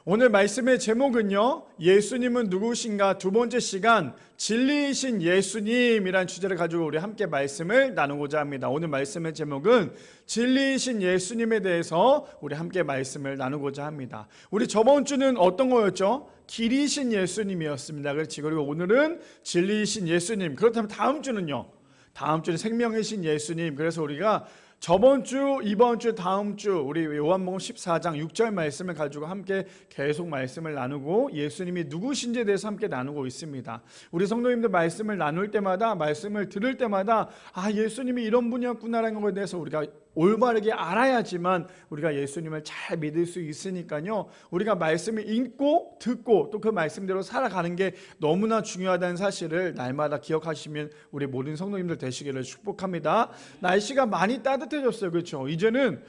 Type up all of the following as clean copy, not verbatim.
오늘 말씀의 제목은요, 예수님은 누구신가 두 번째 시간 진리이신 예수님이란 주제를 가지고 우리 함께 말씀을 나누고자 합니다. 오늘 말씀의 제목은 진리이신 예수님에 대해서 우리 함께 말씀을 나누고자 합니다. 우리 저번 주는 어떤 거였죠? 길이신 예수님이었습니다. 그리고 오늘은 진리이신 예수님. 그렇다면 다음 주는요? 다음 주는 생명이신 예수님. 그래서 우리가 저번 주, 이번 주, 다음 주 우리 요한복음 14장 6절 말씀을 가지고 함께 계속 말씀을 나누고 예수님이 누구신지에 대해서 함께 나누고 있습니다. 우리 성도님들 말씀을 나눌 때마다, 말씀을 들을 때마다 예수님이 이런 분이었구나라는 것에 대해서 우리가 올바르게 알아야지만 우리가 예수님을 잘 믿을 수 있으니까요, 우리가 말씀을 읽고 듣고 또 그 말씀대로 살아가는 게 너무나 중요하다는 사실을 날마다 기억하시면 우리 모든 성도님들 되시기를 축복합니다. 날씨가 많이 따뜻해졌어요. 그렇죠? 이제는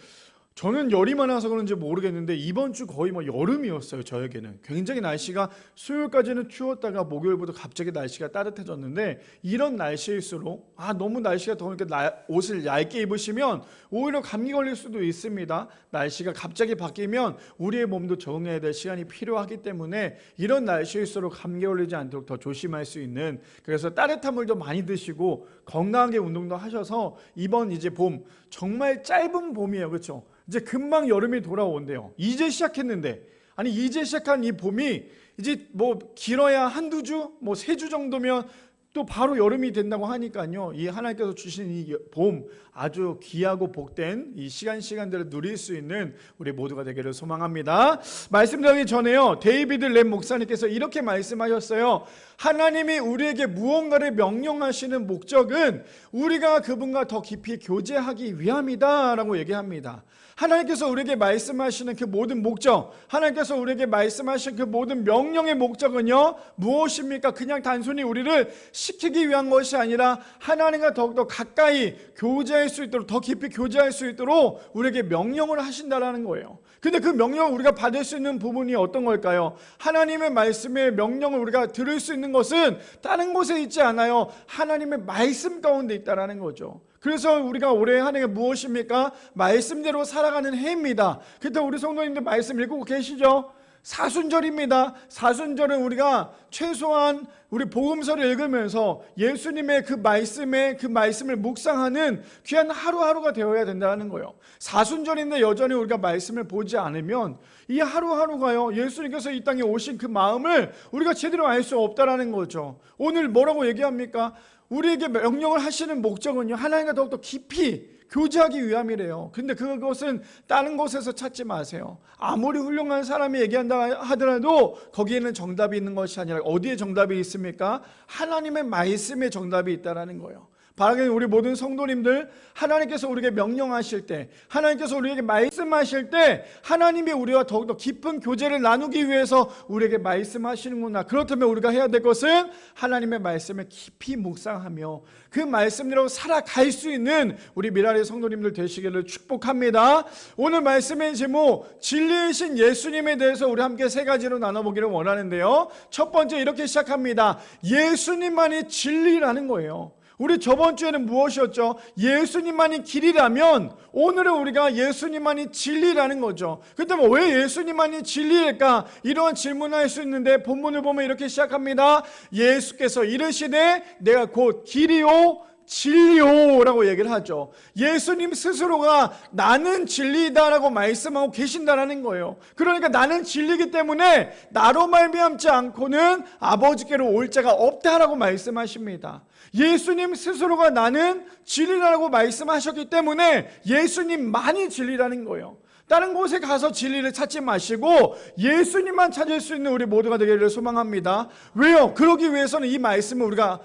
저는 열이 많아서 그런지 모르겠는데 이번 주 거의 여름이었어요. 저에게는 굉장히 날씨가 수요일까지는 추웠다가 목요일부터 갑자기 날씨가 따뜻해졌는데, 이런 날씨일수록 너무 날씨가 더우니까 옷을 얇게 입으시면 오히려 감기 걸릴 수도 있습니다. 날씨가 갑자기 바뀌면 우리의 몸도 적응해야 될 시간이 필요하기 때문에 이런 날씨일수록 감기 걸리지 않도록 더 조심할 수 있는, 그래서 따뜻한 물도 많이 드시고 건강하게 운동도 하셔서 이번 이제 봄, 정말 짧은 봄이에요. 그렇죠? 이제 금방 여름이 돌아온대요. 이제 시작했는데, 이제 시작한 이 봄이 이제 길어야 한두 주, 3주 정도면 또 바로 여름이 된다고 하니까요, 이 하나님께서 주신 이 봄, 아주 귀하고 복된 이 시간들을 누릴 수 있는 우리 모두가 되기를 소망합니다. 말씀드리기 전에요, 데이비드 램 목사님께서 이렇게 말씀하셨어요. 하나님이 우리에게 무언가를 명령하시는 목적은 우리가 그분과 더 깊이 교제하기 위함이다 라고 얘기합니다. 하나님께서 우리에게 말씀하시는 그 모든 목적, 하나님께서 우리에게 말씀하신 그 모든 명령의 목적은요, 무엇입니까? 그냥 단순히 우리를 시키기 위한 것이 아니라 하나님과 더욱더 가까이 교제할 수 있도록, 더 깊이 교제할 수 있도록 우리에게 명령을 하신다라는 거예요. 근데 그 명령을 우리가 받을 수 있는 부분이 어떤 걸까요? 하나님의 말씀의 명령을 우리가 들을 수 있는 것은 다른 곳에 있지 않아요. 하나님의 말씀 가운데 있다라는 거죠. 그래서 우리가 올해 한 해가 무엇입니까? 말씀대로 살아가는 해입니다. 그때 우리 성도님들 말씀 읽고 계시죠? 사순절입니다. 사순절은 우리가 최소한 우리 복음서를 읽으면서 예수님의 그 말씀을 묵상하는 귀한 하루하루가 되어야 된다는 거예요. 사순절인데 여전히 우리가 말씀을 보지 않으면 이 하루하루가요, 예수님께서 이 땅에 오신 그 마음을 우리가 제대로 알 수 없다라는 거죠. 오늘 뭐라고 얘기합니까? 우리에게 명령을 하시는 목적은요, 하나님과 더욱더 깊이 교제하기 위함이래요. 근데 그것은 다른 곳에서 찾지 마세요. 아무리 훌륭한 사람이 얘기한다 하더라도 거기에는 정답이 있는 것이 아니라 어디에 정답이 있습니까? 하나님의 말씀에 정답이 있다는 거예요. 바라기는 우리 모든 성도님들, 하나님께서 우리에게 명령하실 때, 하나님께서 우리에게 말씀하실 때 하나님이 우리와 더욱더 깊은 교제를 나누기 위해서 우리에게 말씀하시는구나. 그렇다면 우리가 해야 될 것은 하나님의 말씀을 깊이 묵상하며 그 말씀대로 살아갈 수 있는 우리 미라리 성도님들 되시기를 축복합니다. 오늘 말씀의 제목, 진리이신 예수님에 대해서 우리 함께 3가지로 나눠보기를 원하는데요, 첫 번째 이렇게 시작합니다. 예수님만이 진리라는 거예요. 우리 저번 주에는 무엇이었죠? 예수님만이 길이라면 오늘은 우리가 예수님만이 진리라는 거죠. 그렇다면 왜 예수님만이 진리일까? 이러한 질문을 할 수 있는데 본문을 보면 이렇게 시작합니다. 예수께서 이르시되 내가 곧 길이요 진리요 라고 얘기를 하죠. 예수님 스스로가 나는 진리다라고 말씀하고 계신다라는 거예요. 그러니까 나는 진리이기 때문에 나로 말미암지 않고는 아버지께로 올 자가 없다라고 말씀하십니다. 예수님 스스로가 나는 진리라고 말씀하셨기 때문에 예수님만이 진리라는 거예요. 다른 곳에 가서 진리를 찾지 마시고 예수님만 찾을 수 있는 우리 모두가 되기를 소망합니다. 왜요? 그러기 위해서는 이 말씀을 우리가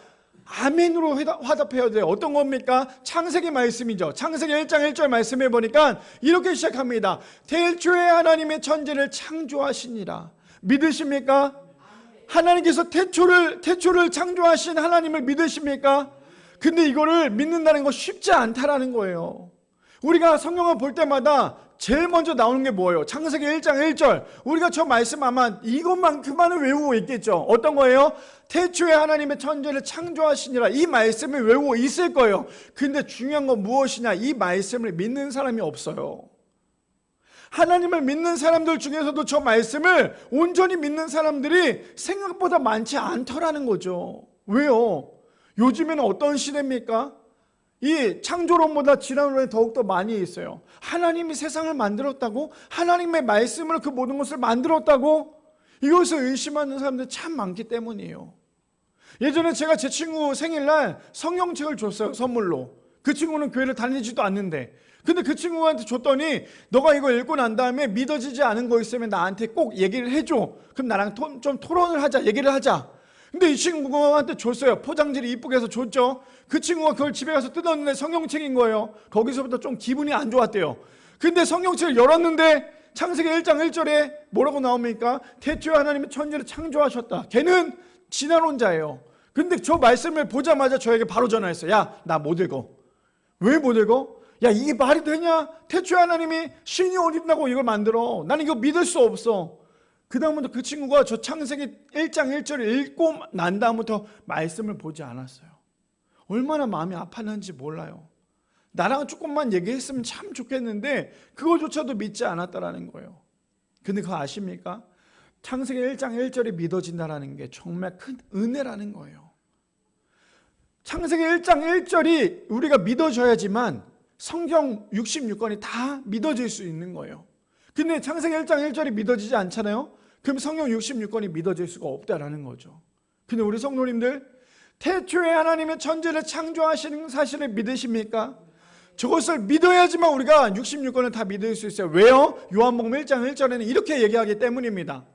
아멘으로 화답해야 돼요. 어떤 겁니까? 창세기 말씀이죠. 창세기 1장 1절 말씀해 보니까 이렇게 시작합니다. 태초에 하나님의 천지를 창조하시니라. 믿으십니까? 하나님께서 태초를 창조하신 하나님을 믿으십니까? 근데 이거를 믿는다는 거 쉽지 않다라는 거예요. 우리가 성경을 볼 때마다 제일 먼저 나오는 게 뭐예요? 창세기 1장 1절. 우리가 저 말씀 아마 그만을 외우고 있겠죠. 어떤 거예요? 태초에 하나님의 천지를 창조하시니라. 이 말씀을 외우고 있을 거예요. 근데 중요한 건 무엇이냐? 이 말씀을 믿는 사람이 없어요. 하나님을 믿는 사람들 중에서도 저 말씀을 온전히 믿는 사람들이 생각보다 많지 않더라는 거죠. 왜요? 요즘에는 어떤 시대입니까? 이 창조론보다 진화론이 더욱더 많이 있어요. 하나님이 세상을 만들었다고? 하나님의 말씀으로 그 모든 것을 만들었다고? 이것을 의심하는 사람들이 참 많기 때문이에요. 예전에 제가 제 친구 생일날 성경책을 줬어요, 선물로. 그 친구는 교회를 다니지도 않는데, 근데 그 친구한테 줬더니 너가 이거 읽고 난 다음에 믿어지지 않은 거 있으면 나한테 꼭 얘기를 해줘. 그럼 나랑 좀 토론을 하자, 얘기를 하자. 근데 이 친구한테 줬어요. 포장지를 이쁘게 해서 줬죠. 그 친구가 그걸 집에 가서 뜯었는데 성경책인 거예요. 거기서부터 좀 기분이 안 좋았대요. 근데 성경책을 열었는데 창세기 1장 1절에 뭐라고 나옵니까? 태초에 하나님이 천지를 창조하셨다. 걔는 진화론자예요. 근데 저 말씀을 보자마자 저에게 바로 전화했어요. 야, 나 못 읽어. 왜 못 읽어? 야, 이게 말이 되냐? 태초에 하나님이 신이 어디 있다고 이걸 만들어. 나는 이거 믿을 수 없어. 그 다음부터 그 친구가 저 창세기 1장 1절을 읽고 난 다음부터 말씀을 보지 않았어요. 얼마나 마음이 아팠는지 몰라요. 나랑 조금만 얘기했으면 참 좋겠는데 그거조차도 믿지 않았다라는 거예요. 근데 그거 아십니까? 창세기 1장 1절이 믿어진다는 게 정말 큰 은혜라는 거예요. 창세기 1장 1절이 우리가 믿어져야지만 성경 66권이 다 믿어질 수 있는 거예요. 근데 창세기 1장 1절이 믿어지지 않잖아요? 그럼 성경 66권이 믿어질 수가 없다라는 거죠. 근데 우리 성도님들, 태초에 하나님의 천지를 창조하시는 사실을 믿으십니까? 저것을 믿어야지만 우리가 66권을 다 믿을 수 있어요. 왜요? 요한복음 1장 1절에는 이렇게 얘기하기 때문입니다.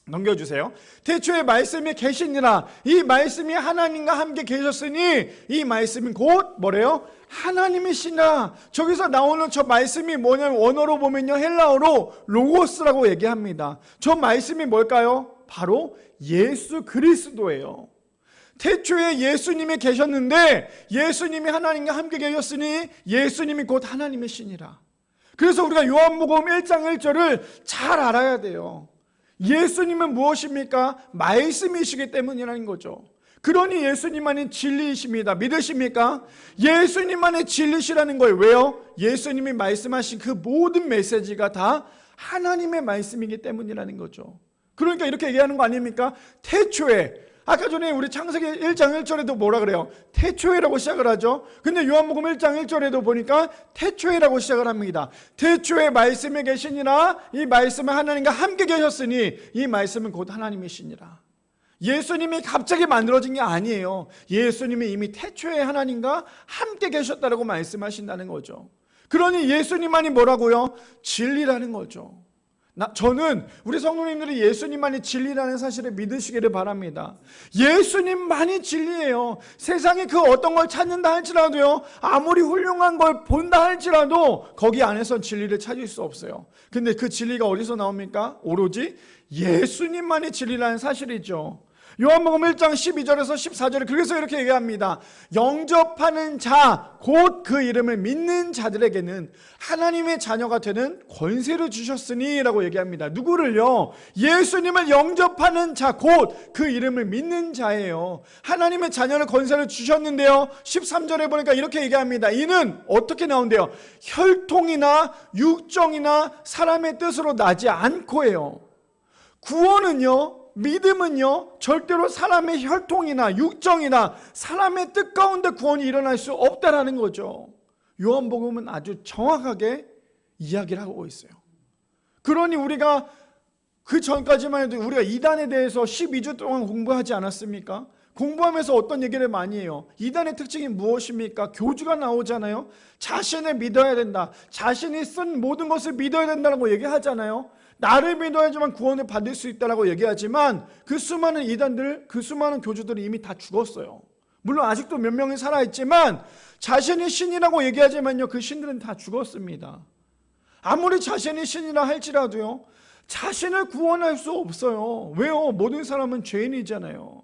넘겨주세요. 태초에 말씀이 계시니라. 이 말씀이 하나님과 함께 계셨으니 이 말씀이 곧 뭐래요? 하나님이시나. 저기서 나오는 저 말씀이 뭐냐면 원어로 보면요, 헬라어로 로고스라고 얘기합니다. 저 말씀이 뭘까요? 바로 예수 그리스도예요. 태초에 예수님이 계셨는데 예수님이 하나님과 함께 계셨으니 예수님이 곧 하나님이시니라. 그래서 우리가 요한복음 1장 1절을 잘 알아야 돼요. 예수님은 무엇입니까? 말씀이시기 때문이라는 거죠. 그러니 예수님만이 진리이십니다. 믿으십니까? 예수님만이 진리시라는 거예요. 왜요? 예수님이 말씀하신 그 모든 메시지가 다 하나님의 말씀이기 때문이라는 거죠. 그러니까 이렇게 얘기하는 거 아닙니까? 태초에, 아까 전에 우리 창세기 1장 1절에도 뭐라 그래요? 태초에라고 시작을 하죠. 근데 요한복음 1장 1절에도 보니까 태초에라고 시작을 합니다. 태초에 말씀에 계시니라. 이 말씀은 하나님과 함께 계셨으니 이 말씀은 곧 하나님이시니라. 예수님이 갑자기 만들어진 게 아니에요. 예수님이 이미 태초에 하나님과 함께 계셨다라고 말씀하신다는 거죠. 그러니 예수님만이 뭐라고요? 진리라는 거죠. 저는 우리 성도님들이 예수님만이 진리라는 사실을 믿으시기를 바랍니다. 예수님만이 진리예요. 세상에 그 어떤 걸 찾는다 할지라도요, 아무리 훌륭한 걸 본다 할지라도 거기 안에선 진리를 찾을 수 없어요. 근데 그 진리가 어디서 나옵니까? 오로지 예수님만이 진리라는 사실이죠. 요한복음 1장 12절에서 14절에 그래서 이렇게 얘기합니다. 영접하는 자, 곧 그 이름을 믿는 자들에게는 하나님의 자녀가 되는 권세를 주셨으니 라고 얘기합니다. 누구를요? 예수님을 영접하는 자, 곧 그 이름을 믿는 자예요. 하나님의 자녀를 권세를 주셨는데요, 13절에 보니까 이렇게 얘기합니다. 이는 어떻게 나온대요? 혈통이나 육정이나 사람의 뜻으로 나지 않고예요. 구원은요, 믿음은요, 절대로 사람의 혈통이나 육정이나 사람의 뜻 가운데 구원이 일어날 수 없다라는 거죠. 요한복음은 아주 정확하게 이야기를 하고 있어요. 그러니 우리가 그 전까지만 해도 우리가 이단에 대해서 12주 동안 공부하지 않았습니까? 공부하면서 어떤 얘기를 많이 해요? 이단의 특징이 무엇입니까? 교주가 나오잖아요. 자신을 믿어야 된다. 자신이 쓴 모든 것을 믿어야 된다고 얘기하잖아요. 나를 믿어야지만 구원을 받을 수 있다고 얘기하지만 그 수많은 이단들, 그 수많은 교주들이 이미 다 죽었어요. 물론 아직도 몇 명이 살아있지만 자신이 신이라고 얘기하지만요, 그 신들은 다 죽었습니다. 아무리 자신이 신이라 할지라도요, 자신을 구원할 수 없어요. 왜요? 모든 사람은 죄인이잖아요.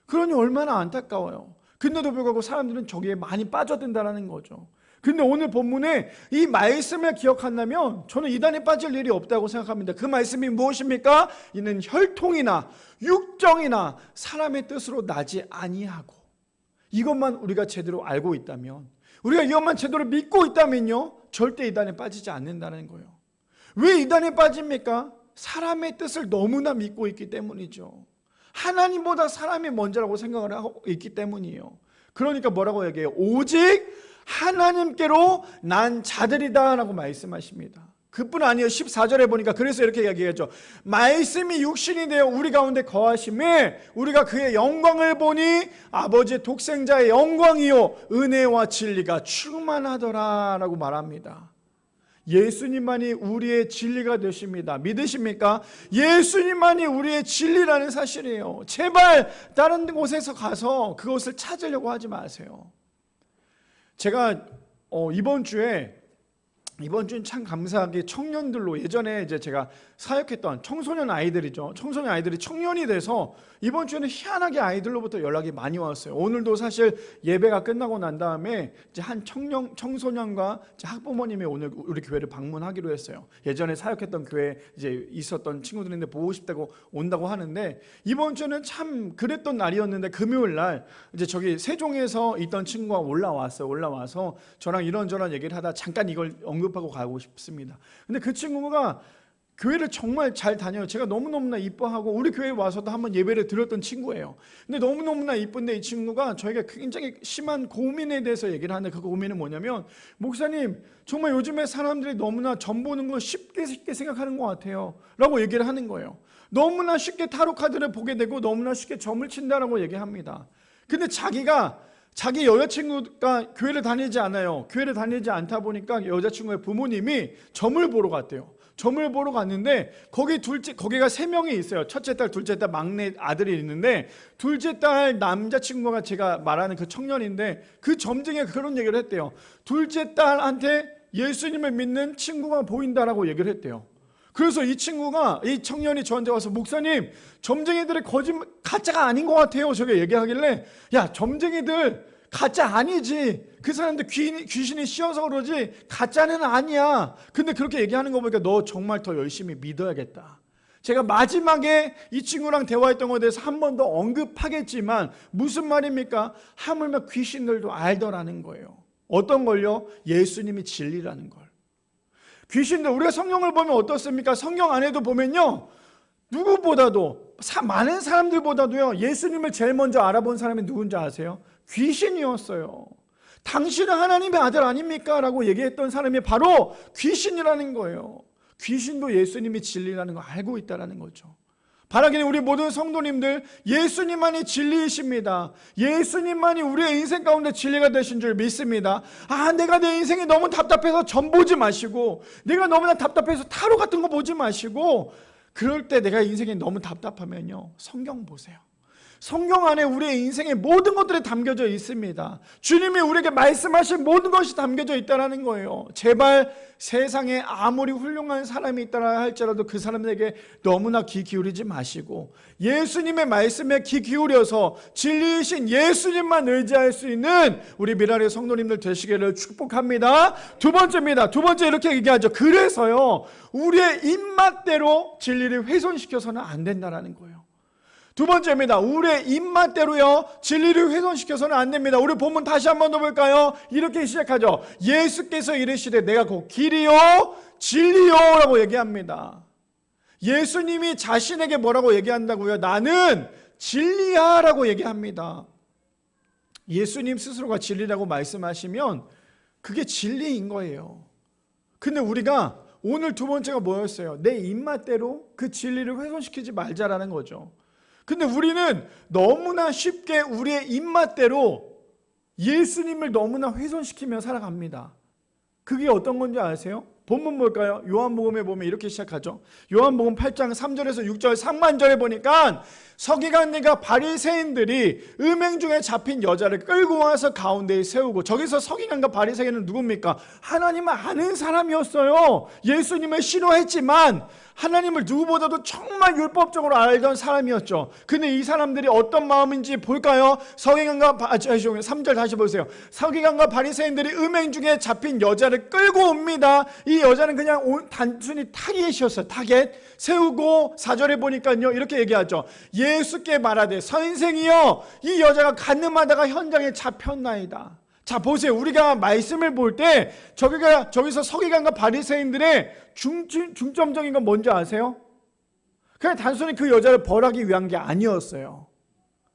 그러니 얼마나 안타까워요. 근데도 불구하고 사람들은 저기에 많이 빠져든다는 거죠. 근데 오늘 본문에 이 말씀을 기억한다면 저는 이단에 빠질 일이 없다고 생각합니다. 그 말씀이 무엇입니까? 이는 혈통이나 육정이나 사람의 뜻으로 나지 아니하고, 이것만 우리가 제대로 알고 있다면, 우리가 이것만 제대로 믿고 있다면요, 절대 이단에 빠지지 않는다는 거예요. 왜 이단에 빠집니까? 사람의 뜻을 너무나 믿고 있기 때문이죠. 하나님보다 사람이 먼저라고 생각을 하고 있기 때문이에요. 그러니까 뭐라고 얘기해요? 오직 하나님께로 난 자들이다 라고 말씀하십니다. 그뿐 아니에요. 14절에 보니까 그래서 이렇게 이야기하죠. 말씀이 육신이 되어 우리 가운데 거하심에 우리가 그의 영광을 보니 아버지의 독생자의 영광이요 은혜와 진리가 충만하더라 라고 말합니다. 예수님만이 우리의 진리가 되십니다. 믿으십니까? 예수님만이 우리의 진리라는 사실이에요. 제발 다른 곳에서 가서 그것을 찾으려고 하지 마세요. 제가 이번 주엔 참 감사하게 청년들로, 예전에 이제 제가 사역했던 청소년 아이들이죠. 청소년 아이들이 청년이 돼서 이번 주에는 희한하게 아이들로부터 연락이 많이 왔어요. 오늘도 사실 예배가 끝나고 난 다음에 이제 한 청소년과 이제 학부모님이 오늘 우리 교회를 방문하기로 했어요. 예전에 사역했던 교회에 이제 있었던 친구들인데 보고 싶다고 온다고 하는데, 이번 주는 참 그랬던 날이었는데 금요일 날 이제 저기 세종에서 있던 친구가 올라와서 저랑 이런저런 얘기를 하다 잠깐 이걸 언급하고 가고 싶습니다. 근데 그 친구가 교회를 정말 잘 다녀요. 제가 너무너무나 이뻐하고 우리 교회에 와서도 한번 예배를 드렸던 친구예요. 근데 너무너무나 이쁜데 이 친구가 저희가 굉장히 심한 고민에 대해서 얘기를 하는데, 그 고민은 뭐냐면, 목사님 정말 요즘에 사람들이 너무나 점 보는 거 쉽게 생각하는 것 같아요 라고 얘기를 하는 거예요. 너무나 쉽게 타로 카드를 보게 되고 너무나 쉽게 점을 친다라고 얘기합니다. 근데 자기 여자친구가 교회를 다니지 않아요. 교회를 다니지 않다 보니까 여자친구의 부모님이 점을 보러 갔대요. 점을 보러 갔는데 거기가 3명이 있어요. 첫째 딸, 둘째 딸, 막내 아들이 있는데, 둘째 딸 남자친구가 제가 말하는 그 청년인데, 그 점쟁이가 그런 얘기를 했대요. 둘째 딸한테 예수님을 믿는 친구가 보인다라고 얘기를 했대요. 그래서 이 청년이 저한테 와서, 목사님 점쟁이들의 가짜가 아닌 것 같아요 저게 얘기하길래, 야 점쟁이들 가짜 아니지, 그 사람들 귀신이 씌어서 그러지 가짜는 아니야. 근데 그렇게 얘기하는 거 보니까 너 정말 더 열심히 믿어야겠다. 제가 마지막에 이 친구랑 대화했던 것에 대해서 한 번 더 언급하겠지만, 무슨 말입니까? 하물며 귀신들도 알더라는 거예요. 어떤 걸요? 예수님이 진리라는 걸. 귀신들, 우리가 성경을 보면 어떻습니까? 성경 안에도 보면요, 누구보다도 많은 사람들보다도요 예수님을 제일 먼저 알아본 사람이 누군지 아세요? 귀신이었어요. 당신은 하나님의 아들 아닙니까? 라고 얘기했던 사람이 바로 귀신이라는 거예요. 귀신도 예수님이 진리라는 걸 알고 있다는 거죠. 바라기는 우리 모든 성도님들, 예수님만이 진리이십니다. 예수님만이 우리의 인생 가운데 진리가 되신 줄 믿습니다. 내가 내 인생이 너무 답답해서 점 보지 마시고, 내가 너무나 답답해서 타로 같은 거 보지 마시고, 그럴 때 내가 인생이 너무 답답하면요 성경 보세요. 성경 안에 우리의 인생의 모든 것들이 담겨져 있습니다. 주님이 우리에게 말씀하신 모든 것이 담겨져 있다는 거예요. 제발 세상에 아무리 훌륭한 사람이 있다라 할지라도 그 사람에게 너무나 귀 기울이지 마시고, 예수님의 말씀에 귀 기울여서 진리이신 예수님만 의지할 수 있는 우리 미라리 성도님들 되시기를 축복합니다. 두 번째 이렇게 얘기하죠. 그래서요 우리의 입맛대로 진리를 훼손시켜서는 안 된다는 거예요. 두 번째입니다. 우리의 입맛대로요 진리를 훼손시켜서는 안 됩니다. 우리 본문 다시 한번 더 볼까요? 이렇게 시작하죠. 예수께서 이르시되 내가 곧 길이요 진리요 라고 얘기합니다. 예수님이 자신에게 뭐라고 얘기한다고요? 나는 진리야 라고 얘기합니다. 예수님 스스로가 진리라고 말씀하시면 그게 진리인 거예요. 근데 우리가 오늘 두 번째가 뭐였어요? 내 입맛대로 그 진리를 훼손시키지 말자라는 거죠. 근데 우리는 너무나 쉽게 우리의 입맛대로 예수님을 너무나 훼손시키며 살아갑니다. 그게 어떤 건지 아세요? 본문 볼까요? 요한복음에 보면 이렇게 시작하죠. 요한복음 8장 3절에서 6절 상반절에 보니까 서기관들과 바리새인들이 음행 중에 잡힌 여자를 끌고 와서 가운데에 세우고, 저기서 서기관과 바리새인은 누굽니까? 하나님을 아는 사람이었어요. 예수님을 싫어했지만 하나님을 누구보다도 정말 율법적으로 알던 사람이었죠. 근데 이 사람들이 어떤 마음인지 볼까요? 3절 다시 보세요. 서기관과 바리새인들이 음행 중에 잡힌 여자를 끌고 옵니다. 이 여자는 그냥 단순히 타겟이었어요. 타겟 세우고, 4절에 보니까요 이렇게 얘기하죠. 예수께 말하되 선생이여 이 여자가 간음하다가 현장에 잡혔나이다. 자, 보세요. 우리가 말씀을 볼 때 저기서 서기관과 바리새인들의 중점적인 건 뭔지 아세요? 그냥 단순히 그 여자를 벌하기 위한 게 아니었어요.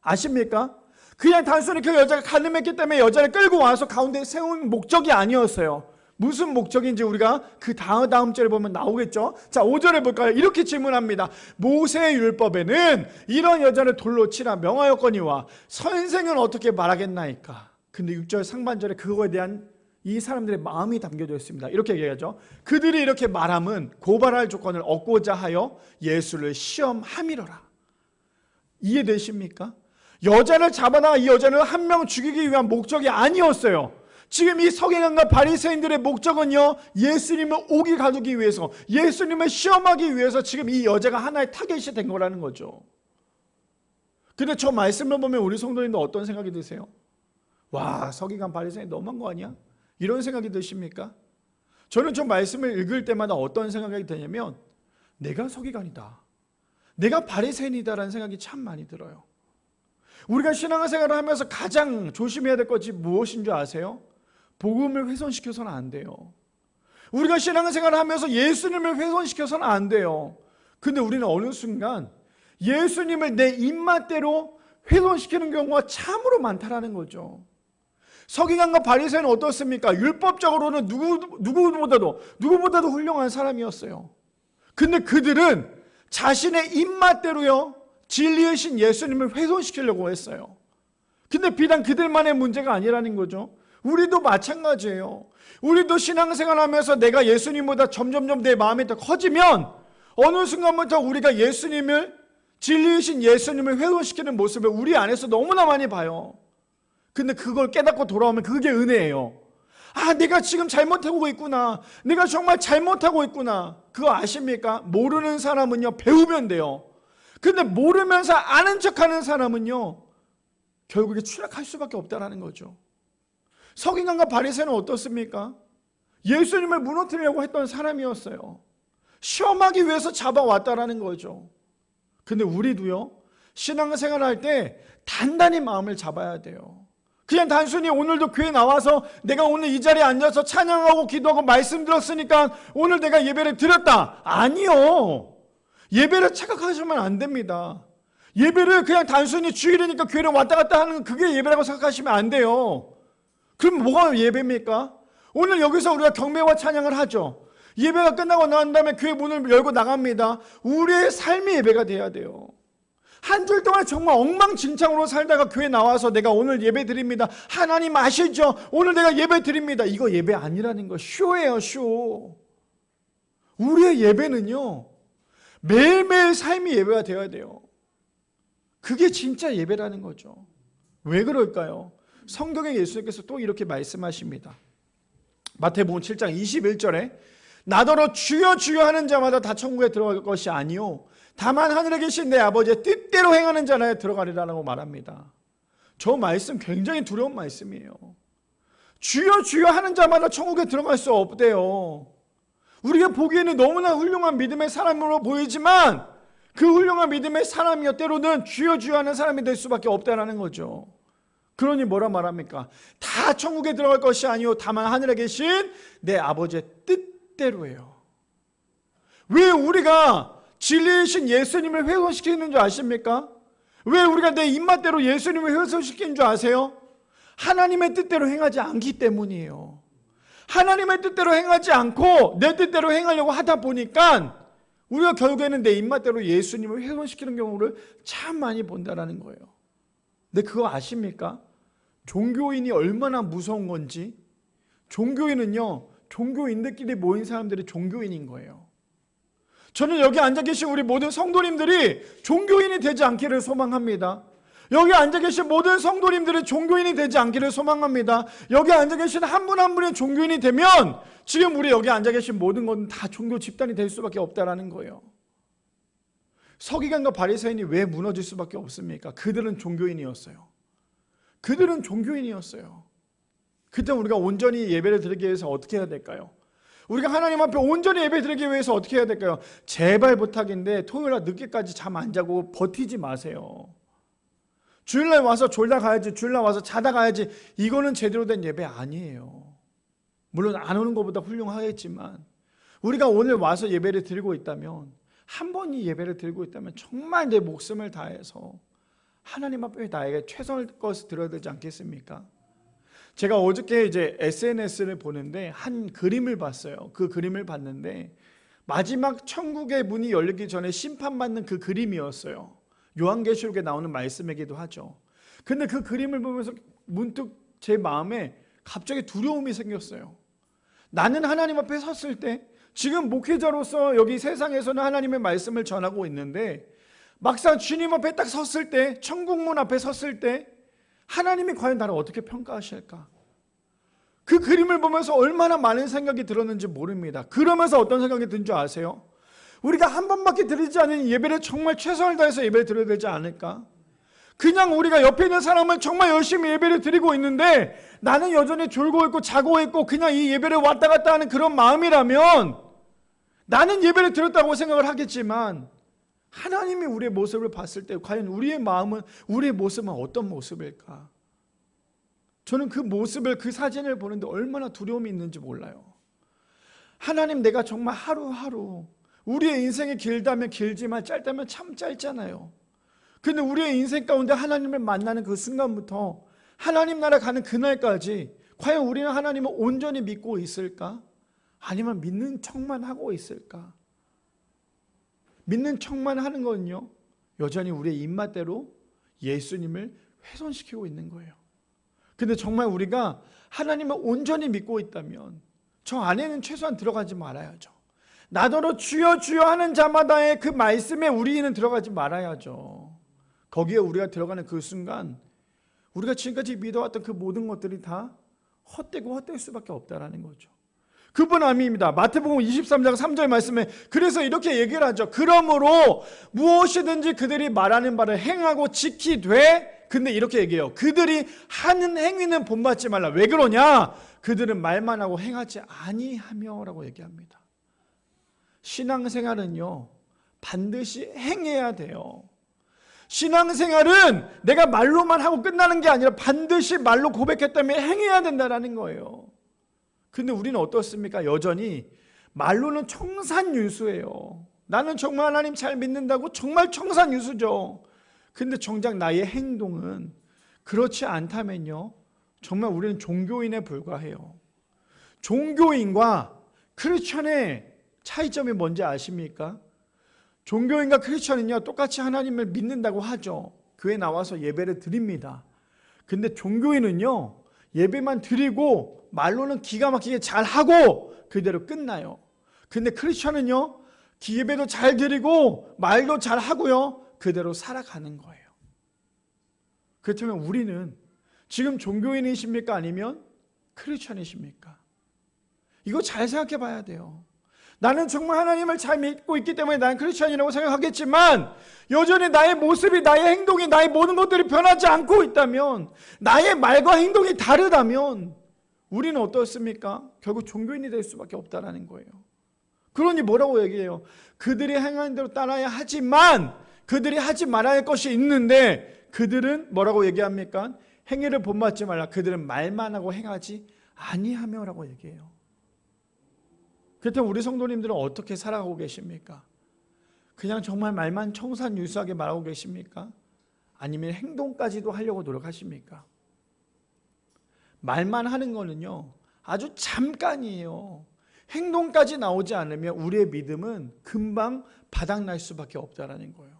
아십니까? 그냥 단순히 그 여자가 간음했기 때문에 여자를 끌고 와서 가운데 세운 목적이 아니었어요. 무슨 목적인지 우리가 그 다음 절에 보면 나오겠죠. 자, 5절에 볼까요? 이렇게 질문합니다. 모세의 율법에는 이런 여자를 돌로 치라 명하였거니와 선생은 어떻게 말하겠나이까. 근데 6절 상반절에 그거에 대한 이 사람들의 마음이 담겨져 있습니다. 이렇게 얘기하죠. 그들이 이렇게 말함은 고발할 조건을 얻고자 하여 예수를 시험함이로라. 이해되십니까? 여자를 잡아다가 이 여자를 한 명 죽이기 위한 목적이 아니었어요. 지금 이 서기관과 바리새인들의 목적은요, 예수님을 오게 가두기 위해서, 예수님을 시험하기 위해서 지금 이 여자가 하나의 타겟이 된 거라는 거죠. 근데 저 말씀을 보면 우리 성도님도 어떤 생각이 드세요? 와, 서기관 바리새인 너무한 거 아니야? 이런 생각이 드십니까? 저는 저 말씀을 읽을 때마다 어떤 생각이 드냐면, 내가 서기관이다, 내가 바리새인이다라는 생각이 참 많이 들어요. 우리가 신앙생활을 하면서 가장 조심해야 될 것이 무엇인 줄 아세요? 복음을 훼손시켜서는 안 돼요. 우리가 신앙생활을 하면서 예수님을 훼손시켜서는 안 돼요. 근데 우리는 어느 순간 예수님을 내 입맛대로 훼손시키는 경우가 참으로 많다라는 거죠. 서기관과 바리새인은 어떻습니까? 율법적으로는 누구보다도 훌륭한 사람이었어요. 근데 그들은 자신의 입맛대로요, 진리의 신 예수님을 훼손시키려고 했어요. 근데 비단 그들만의 문제가 아니라는 거죠. 우리도 마찬가지예요. 우리도 신앙생활하면서 내가 예수님보다 점점점 내 마음이 더 커지면 어느 순간부터 우리가 예수님을, 진리의 신 예수님을 훼손시키는 모습을 우리 안에서 너무나 많이 봐요. 근데 그걸 깨닫고 돌아오면 그게 은혜예요. 아, 내가 지금 잘못하고 있구나, 내가 정말 잘못하고 있구나. 그거 아십니까? 모르는 사람은요, 배우면 돼요. 근데 모르면서 아는 척하는 사람은요, 결국에 추락할 수밖에 없다는 거죠. 서기관과 바리새인은 어떻습니까? 예수님을 무너뜨리려고 했던 사람이었어요. 시험하기 위해서 잡아왔다라는 거죠. 근데 우리도요, 신앙생활할 때 단단히 마음을 잡아야 돼요. 그냥 단순히 오늘도 교회 나와서 내가 오늘 이 자리에 앉아서 찬양하고 기도하고 말씀 들었으니까 오늘 내가 예배를 드렸다. 아니요. 예배를 착각하시면 안 됩니다. 예배를 그냥 단순히 주일이니까 교회를 왔다 갔다 하는 그게 예배라고 생각하시면 안 돼요. 그럼 뭐가 예배입니까? 오늘 여기서 우리가 경배와 찬양을 하죠. 예배가 끝나고 난 다음에 교회 문을 열고 나갑니다. 우리의 삶이 예배가 돼야 돼요. 한 줄 동안 정말 엉망진창으로 살다가 교회 나와서 내가 오늘 예배 드립니다, 하나님 아시죠? 오늘 내가 예배 드립니다, 이거 예배 아니라는 거. 쇼예요, 쇼. 우리의 예배는요, 매일매일 삶이 예배가 되어야 돼요. 그게 진짜 예배라는 거죠. 왜 그럴까요? 성경에 예수님께서 또 이렇게 말씀하십니다. 마태복음 7장 21절에 나더러 주여 주여 하는 자마다 다 천국에 들어갈 것이 아니요 다만 하늘에 계신 내 아버지의 뜻대로 행하는 자라야 들어가리라고 말합니다. 저 말씀 굉장히 두려운 말씀이에요. 주여 주여 하는 자마다 천국에 들어갈 수 없대요. 우리가 보기에는 너무나 훌륭한 믿음의 사람으로 보이지만 그 훌륭한 믿음의 사람이요, 때로는 주여 주여 하는 사람이 될 수밖에 없다라는 거죠. 그러니 뭐라 말합니까? 다 천국에 들어갈 것이 아니요 다만 하늘에 계신 내 아버지의 뜻대로예요. 왜 우리가 진리이신 예수님을 훼손시키는 줄 아십니까? 왜 우리가 내 입맛대로 예수님을 훼손시키는 줄 아세요? 하나님의 뜻대로 행하지 않기 때문이에요. 하나님의 뜻대로 행하지 않고 내 뜻대로 행하려고 하다 보니까 우리가 결국에는 내 입맛대로 예수님을 훼손시키는 경우를 참 많이 본다는 거예요. 근데 그거 아십니까? 종교인이 얼마나 무서운 건지. 종교인은요, 종교인들끼리 모인 사람들이 종교인인 거예요. 저는 여기 앉아 계신 우리 모든 성도님들이 종교인이 되지 않기를 소망합니다. 여기 앉아 계신 모든 성도님들이 종교인이 되지 않기를 소망합니다. 여기 앉아 계신 한 분 한 분이 종교인이 되면 지금 우리 여기 앉아 계신 모든 건 다 종교 집단이 될 수밖에 없다라는 거예요. 서기관과 바리새인이 왜 무너질 수밖에 없습니까? 그들은 종교인이었어요. 그들은 종교인이었어요. 그때 우리가 온전히 예배를 드리기 위해서 어떻게 해야 될까요? 우리가 하나님 앞에 온전히 예배 드리기 위해서 어떻게 해야 될까요? 제발 부탁인데 토요일날 늦게까지 잠 안 자고 버티지 마세요. 주일날 와서 졸다 가야지, 주일날 와서 자다 가야지, 이거는 제대로 된 예배 아니에요. 물론 안 오는 것보다 훌륭하겠지만 우리가 오늘 와서 예배를 드리고 있다면, 한 번 이 예배를 드리고 있다면 정말 내 목숨을 다해서 하나님 앞에 나에게 최선을 것을 드려야 되지 않겠습니까? 제가 어저께 이제 SNS를 보는데 한 그림을 봤어요. 그 그림을 봤는데 마지막 천국의 문이 열리기 전에 심판받는 그 그림이었어요. 요한계시록에 나오는 말씀이기도 하죠. 근데 그 그림을 보면서 문득 제 마음에 갑자기 두려움이 생겼어요. 나는 하나님 앞에 섰을 때, 지금 목회자로서 여기 세상에서는 하나님의 말씀을 전하고 있는데 막상 주님 앞에 딱 섰을 때, 천국문 앞에 섰을 때 하나님이 과연 나를 어떻게 평가하실까? 그 그림을 보면서 얼마나 많은 생각이 들었는지 모릅니다. 그러면서 어떤 생각이 든 줄 아세요? 우리가 한 번밖에 드리지 않은 예배를 정말 최선을 다해서 예배를 드려야 되지 않을까? 그냥 우리가 옆에 있는 사람은 정말 열심히 예배를 드리고 있는데 나는 여전히 졸고 있고 자고 있고 그냥 이 예배를 왔다 갔다 하는 그런 마음이라면 나는 예배를 드렸다고 생각을 하겠지만, 하나님이 우리의 모습을 봤을 때 과연 우리의 마음은, 우리의 모습은 어떤 모습일까? 저는 그 모습을, 그 사진을 보는데 얼마나 두려움이 있는지 몰라요. 하나님, 내가 정말 하루하루, 우리의 인생이 길다면 길지만 짧다면 참 짧잖아요. 근데 우리의 인생 가운데 하나님을 만나는 그 순간부터 하나님 나라 가는 그날까지 과연 우리는 하나님을 온전히 믿고 있을까? 아니면 믿는 척만 하고 있을까? 믿는 척만 하는 건요, 여전히 우리의 입맛대로 예수님을 훼손시키고 있는 거예요. 근데 정말 우리가 하나님을 온전히 믿고 있다면 저 안에는 최소한 들어가지 말아야죠. 나더러 주여 주여 하는 자마다의 그 말씀에 우리는 들어가지 말아야죠. 거기에 우리가 들어가는 그 순간 우리가 지금까지 믿어왔던 그 모든 것들이 다 헛되고 헛될 수밖에 없다라는 거죠. 그뿐 아닙니다. 마태복음 23장 3절 말씀에 그래서 이렇게 얘기를 하죠. 그러므로 무엇이든지 그들이 말하는 바를 행하고 지키되, 근데 이렇게 얘기해요. 그들이 하는 행위는 본받지 말라. 왜 그러냐? 그들은 말만 하고 행하지 아니하며 라고 얘기합니다. 신앙생활은요, 반드시 행해야 돼요. 신앙생활은 내가 말로만 하고 끝나는 게 아니라 반드시 말로 고백했다면 행해야 된다는 거예요. 근데 우리는 어떻습니까? 여전히 말로는 청산유수예요. 나는 정말 하나님 잘 믿는다고 정말 청산유수죠. 근데 정작 나의 행동은 그렇지 않다면요, 정말 우리는 종교인에 불과해요. 종교인과 크리스천의 차이점이 뭔지 아십니까? 종교인과 크리스천은요, 똑같이 하나님을 믿는다고 하죠. 교회 나와서 예배를 드립니다. 근데 종교인은요, 예배만 드리고 말로는 기가 막히게 잘하고 그대로 끝나요. 근데 크리스천은요, 예배도 잘 드리고 말도 잘하고요, 그대로 살아가는 거예요. 그렇다면 우리는 지금 종교인이십니까? 아니면 크리스천이십니까? 이거 잘 생각해 봐야 돼요. 나는 정말 하나님을 잘 믿고 있기 때문에 나는 크리스천이라고 생각하겠지만 여전히 나의 모습이, 나의 행동이, 나의 모든 것들이 변하지 않고 있다면, 나의 말과 행동이 다르다면 우리는 어떻습니까? 결국 종교인이 될 수밖에 없다는 거예요. 그러니 뭐라고 얘기해요? 그들이 행하는 대로 따라야 하지만 그들이 하지 말아야 할 것이 있는데 그들은 뭐라고 얘기합니까? 행위를 본받지 말라. 그들은 말만 하고 행하지 아니하며 라고 얘기해요. 그렇다면 우리 성도님들은 어떻게 살아가고 계십니까? 그냥 정말 말만 청산유수하게 말하고 계십니까? 아니면 행동까지도 하려고 노력하십니까? 말만 하는 거는요, 아주 잠깐이에요. 행동까지 나오지 않으면 우리의 믿음은 금방 바닥날 수밖에 없다는 거예요.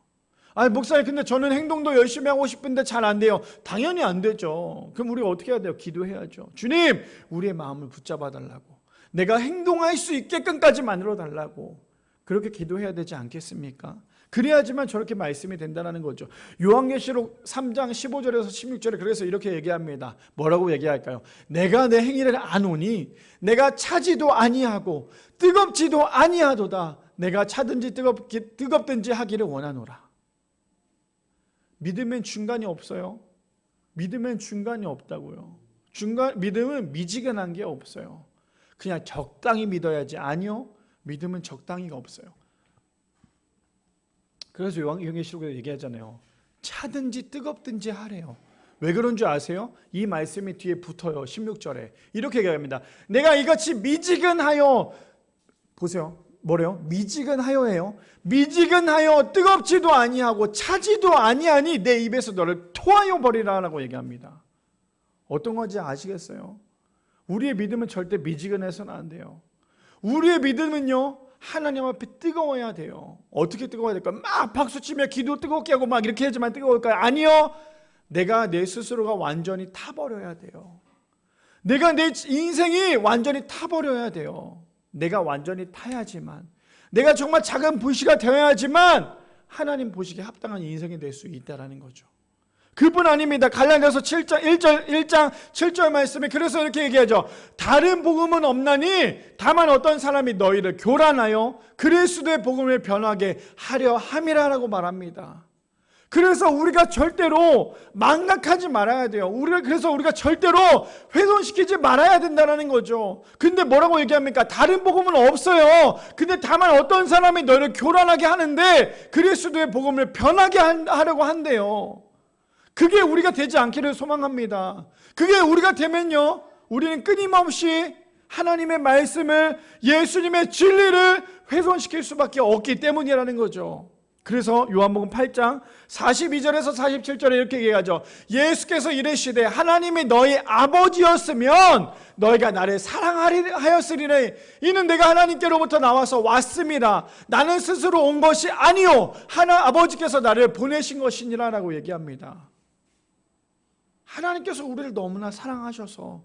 아니 목사님, 근데 저는 행동도 열심히 하고 싶은데 잘 안 돼요. 당연히 안 되죠. 그럼 우리가 어떻게 해야 돼요? 기도해야죠. 주님, 우리의 마음을 붙잡아 달라고, 내가 행동할 수 있게끔까지 만들어 달라고 그렇게 기도해야 되지 않겠습니까? 그래야지만 저렇게 말씀이 된다는 거죠. 요한계시록 3장 15절에서 16절에 그래서 이렇게 얘기합니다. 뭐라고 얘기할까요? 내가 내 행위를 아노니 내가 차지도 아니하고 뜨겁지도 아니하도다. 내가 차든지 뜨겁든지 하기를 원하노라. 믿음엔 중간이 없어요. 믿음엔 중간이 없다고요. 믿음은 미지근한 게 없어요. 그냥 적당히 믿어야지. 아니요, 믿음은 적당히가 없어요. 그래서 요한계시록에 얘기하잖아요. 차든지 뜨겁든지 하래요. 왜 그런 줄 아세요? 이 말씀이 뒤에 붙어요. 16절에 이렇게 얘기합니다. 내가 이같이 미지근하여, 보세요, 뭐래요? 미지근하여예요. 미지근하여 뜨겁지도 아니하고 차지도 아니하니 내 입에서 너를 토하여 버리라라고 얘기합니다. 어떤 건지 아시겠어요? 우리의 믿음은 절대 미지근해서는 안 돼요. 우리의 믿음은요, 하나님 앞에 뜨거워야 돼요. 어떻게 뜨거워야 될까요? 막 박수치며 기도 뜨겁게 하고 막 이렇게 하지만 뜨거울까요? 아니요. 내가 내 스스로가 완전히 타버려야 돼요. 내가 내 인생이 완전히 타버려야 돼요. 내가 완전히 타야지만, 내가 정말 작은 불씨가 되어야지만 하나님 보시기에 합당한 인생이 될 수 있다는 거죠. 그뿐 아닙니다. 갈라디아서 1장 7절 말씀에 그래서 이렇게 얘기하죠. 다른 복음은 없나니 다만 어떤 사람이 너희를 교란하여 그리스도의 복음을 변하게 하려 함이라라고 말합니다. 그래서 우리가 절대로 망각하지 말아야 돼요. 그래서 우리가 절대로 훼손시키지 말아야 된다는 거죠. 근데 뭐라고 얘기합니까? 다른 복음은 없어요. 근데 다만 어떤 사람이 너희를 교란하게 하는데 그리스도의 복음을 변하게 하려고 한대요. 그게 우리가 되지 않기를 소망합니다. 그게 우리가 되면요, 우리는 끊임없이 하나님의 말씀을, 예수님의 진리를 훼손시킬 수밖에 없기 때문이라는 거죠. 그래서 요한복음 8장 42절에서 47절에 이렇게 얘기하죠. 예수께서 이르시되 하나님이 너희 아버지였으면 너희가 나를 사랑하였으리라. 이는 내가 하나님께로부터 나와서 왔습니다. 나는 스스로 온 것이 아니요 아버지께서 나를 보내신 것이니라 라고 얘기합니다. 하나님께서 우리를 너무나 사랑하셔서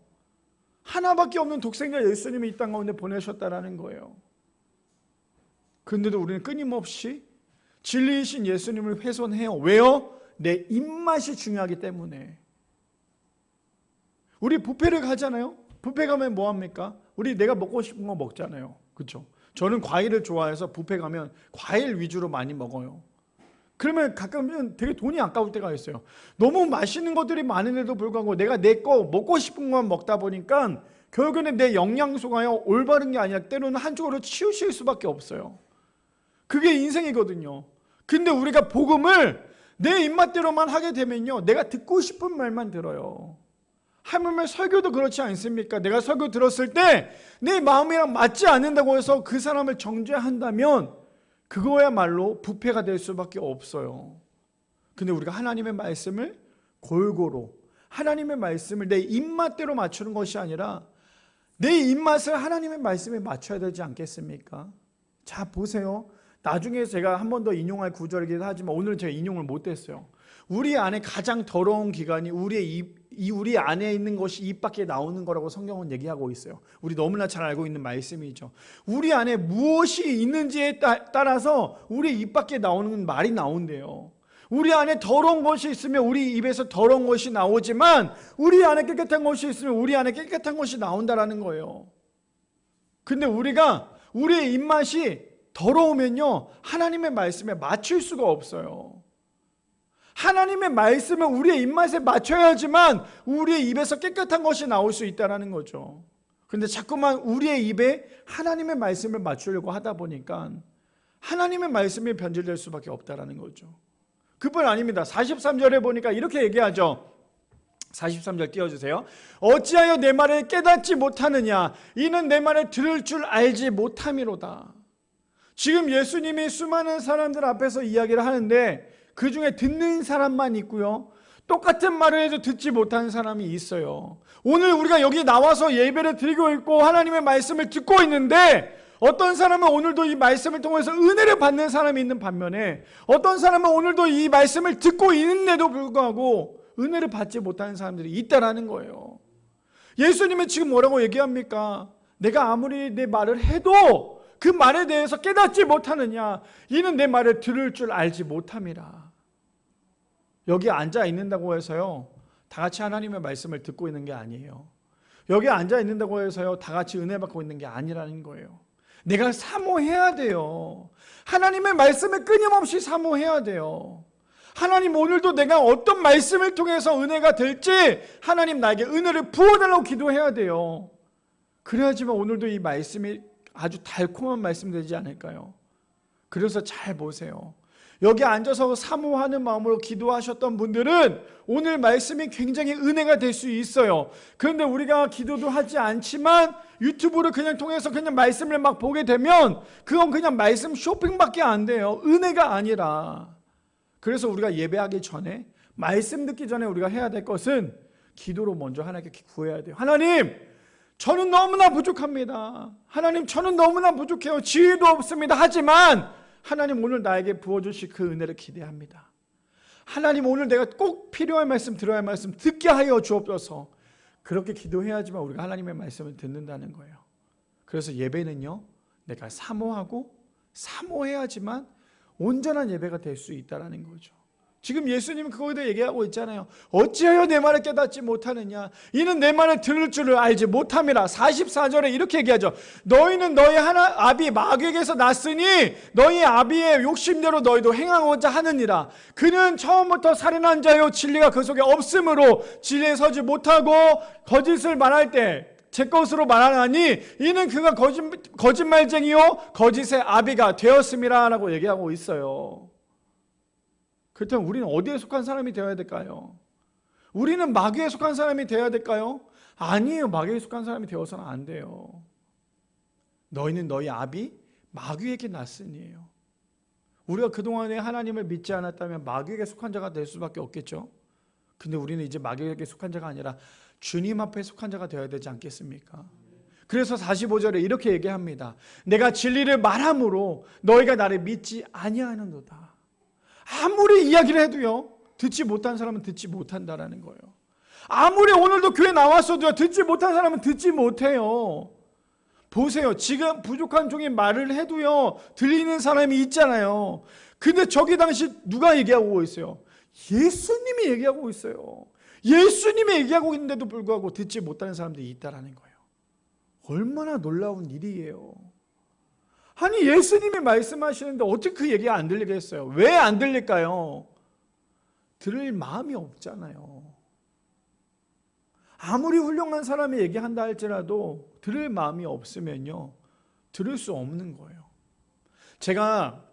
하나밖에 없는 독생자 예수님이 이 땅 가운데 보내셨다라는 거예요. 그런데도 우리는 끊임없이 진리이신 예수님을 훼손해요. 왜요? 내 입맛이 중요하기 때문에. 우리 뷔페를 가잖아요. 뷔페 가면 뭐합니까? 우리 내가 먹고 싶은 거 먹잖아요. 그렇죠? 저는 과일을 좋아해서 뷔페 가면 과일 위주로 많이 먹어요. 그러면 가끔은 되게 돈이 아까울 때가 있어요. 너무 맛있는 것들이 많은데도 불구하고 내가 내 거 먹고 싶은 것만 먹다 보니까 결국에는 내 영양소가요, 올바른 게 아니라 때로는 한쪽으로 치우칠 수밖에 없어요. 그게 인생이거든요. 근데 우리가 복음을 내 입맛대로만 하게 되면요, 내가 듣고 싶은 말만 들어요. 하물며 설교도 그렇지 않습니까? 내가 설교 들었을 때 내 마음이랑 맞지 않는다고 해서 그 사람을 정죄한다면 그거야말로 부패가 될 수밖에 없어요. 근데 우리가 하나님의 말씀을 골고루, 하나님의 말씀을 내 입맛대로 맞추는 것이 아니라 내 입맛을 하나님의 말씀에 맞춰야 되지 않겠습니까? 자, 보세요. 나중에 제가 한 번 더 인용할 구절이긴 하지만 오늘은 제가 인용을 못했어요. 우리 안에 가장 더러운 기관이 우리 안에 있는 것이 입 밖에 나오는 거라고 성경은 얘기하고 있어요. 우리 너무나 잘 알고 있는 말씀이죠. 우리 안에 무엇이 있는지에 따라서 우리 입 밖에 나오는 말이 나온대요. 우리 안에 더러운 것이 있으면 우리 입에서 더러운 것이 나오지만 우리 안에 깨끗한 것이 있으면 우리 안에 깨끗한 것이 나온다라는 거예요. 근데 우리가 우리의 입맛이 더러우면요, 하나님의 말씀에 맞출 수가 없어요. 하나님의 말씀은 우리의 입맛에 맞춰야지만 우리의 입에서 깨끗한 것이 나올 수 있다는 거죠. 그런데 자꾸만 우리의 입에 하나님의 말씀을 맞추려고 하다 보니까 하나님의 말씀이 변질될 수밖에 없다는 거죠. 그뿐 아닙니다. 43절에 보니까 이렇게 얘기하죠. 43절 띄워주세요. 어찌하여 내 말을 깨닫지 못하느냐? 이는 내 말을 들을 줄 알지 못함이로다. 지금 예수님이 수많은 사람들 앞에서 이야기를 하는데 그 중에 듣는 사람만 있고요, 똑같은 말을 해도 듣지 못하는 사람이 있어요. 오늘 우리가 여기 나와서 예배를 드리고 있고 하나님의 말씀을 듣고 있는데 어떤 사람은 오늘도 이 말씀을 통해서 은혜를 받는 사람이 있는 반면에 어떤 사람은 오늘도 이 말씀을 듣고 있는데도 불구하고 은혜를 받지 못하는 사람들이 있다라는 거예요. 예수님은 지금 뭐라고 얘기합니까? 내가 아무리 내 말을 해도 그 말에 대해서 깨닫지 못하느냐? 이는 내 말을 들을 줄 알지 못함이라. 여기 앉아 있는다고 해서요, 다 같이 하나님의 말씀을 듣고 있는 게 아니에요. 여기 앉아 있는다고 해서요, 다 같이 은혜 받고 있는 게 아니라는 거예요. 내가 사모해야 돼요. 하나님의 말씀을 끊임없이 사모해야 돼요. 하나님, 오늘도 내가 어떤 말씀을 통해서 은혜가 될지 하나님 나에게 은혜를 부어달라고 기도해야 돼요. 그래야지만 오늘도 이 말씀이 아주 달콤한 말씀 되지 않을까요? 그래서 잘 보세요. 여기 앉아서 사모하는 마음으로 기도하셨던 분들은 오늘 말씀이 굉장히 은혜가 될 수 있어요. 그런데 우리가 기도도 하지 않지만 유튜브를 그냥 통해서 그냥 말씀을 막 보게 되면 그건 그냥 말씀 쇼핑밖에 안 돼요. 은혜가 아니라. 그래서 우리가 예배하기 전에, 말씀 듣기 전에 우리가 해야 될 것은 기도로 먼저 하나님께 구해야 돼요. 하나님, 저는 너무나 부족합니다. 하나님, 저는 너무나 부족해요. 지혜도 없습니다. 하지만 하나님, 오늘 나에게 부어주실 그 은혜를 기대합니다. 하나님, 오늘 내가 꼭 필요한 말씀, 들어야 할 말씀 듣게 하여 주옵소서. 그렇게 기도해야지만 우리가 하나님의 말씀을 듣는다는 거예요. 그래서 예배는요, 내가 사모하고 사모해야지만 온전한 예배가 될 수 있다는 거죠. 지금 예수님은 그거에 대해 얘기하고 있잖아요. 어찌하여 내 말을 깨닫지 못하느냐? 이는 내 말을 들을 줄을 알지 못함이라. 44절에 이렇게 얘기하죠. 너희는 너희 아비 마귀에게서 났으니 너희 아비의 욕심대로 너희도 행하고자 하느니라. 그는 처음부터 살인한 자요 진리가 그 속에 없으므로 진리에 서지 못하고 거짓을 말할 때 제 것으로 말하나니 이는 그가 거짓말쟁이요 거짓의 아비가 되었음이라 라고 얘기하고 있어요. 그렇다면 우리는 어디에 속한 사람이 되어야 될까요? 우리는 마귀에 속한 사람이 되어야 될까요? 아니에요. 마귀에 속한 사람이 되어서는 안 돼요. 너희는 너희 아비 마귀에게 났으니에요. 우리가 그동안에 하나님을 믿지 않았다면 마귀에게 속한 자가 될 수밖에 없겠죠. 근데 우리는 이제 마귀에게 속한 자가 아니라 주님 앞에 속한 자가 되어야 되지 않겠습니까? 그래서 45절에 이렇게 얘기합니다. 내가 진리를 말함으로 너희가 나를 믿지 아니하는도다. 아무리 이야기를 해도요, 듣지 못한 사람은 듣지 못한다라는 거예요. 아무리 오늘도 교회 나왔어도요, 듣지 못한 사람은 듣지 못해요. 보세요. 지금 부족한 종이 말을 해도요, 들리는 사람이 있잖아요. 근데 저기 당시 누가 얘기하고 있어요? 예수님이 얘기하고 있어요. 예수님이 얘기하고 있는데도 불구하고 듣지 못하는 사람들이 있다라는 거예요. 얼마나 놀라운 일이에요. 아니, 예수님이 말씀하시는데 어떻게 그 얘기가 안 들리겠어요? 왜 안 들릴까요? 들을 마음이 없잖아요. 아무리 훌륭한 사람이 얘기한다 할지라도 들을 마음이 없으면요, 들을 수 없는 거예요. 제가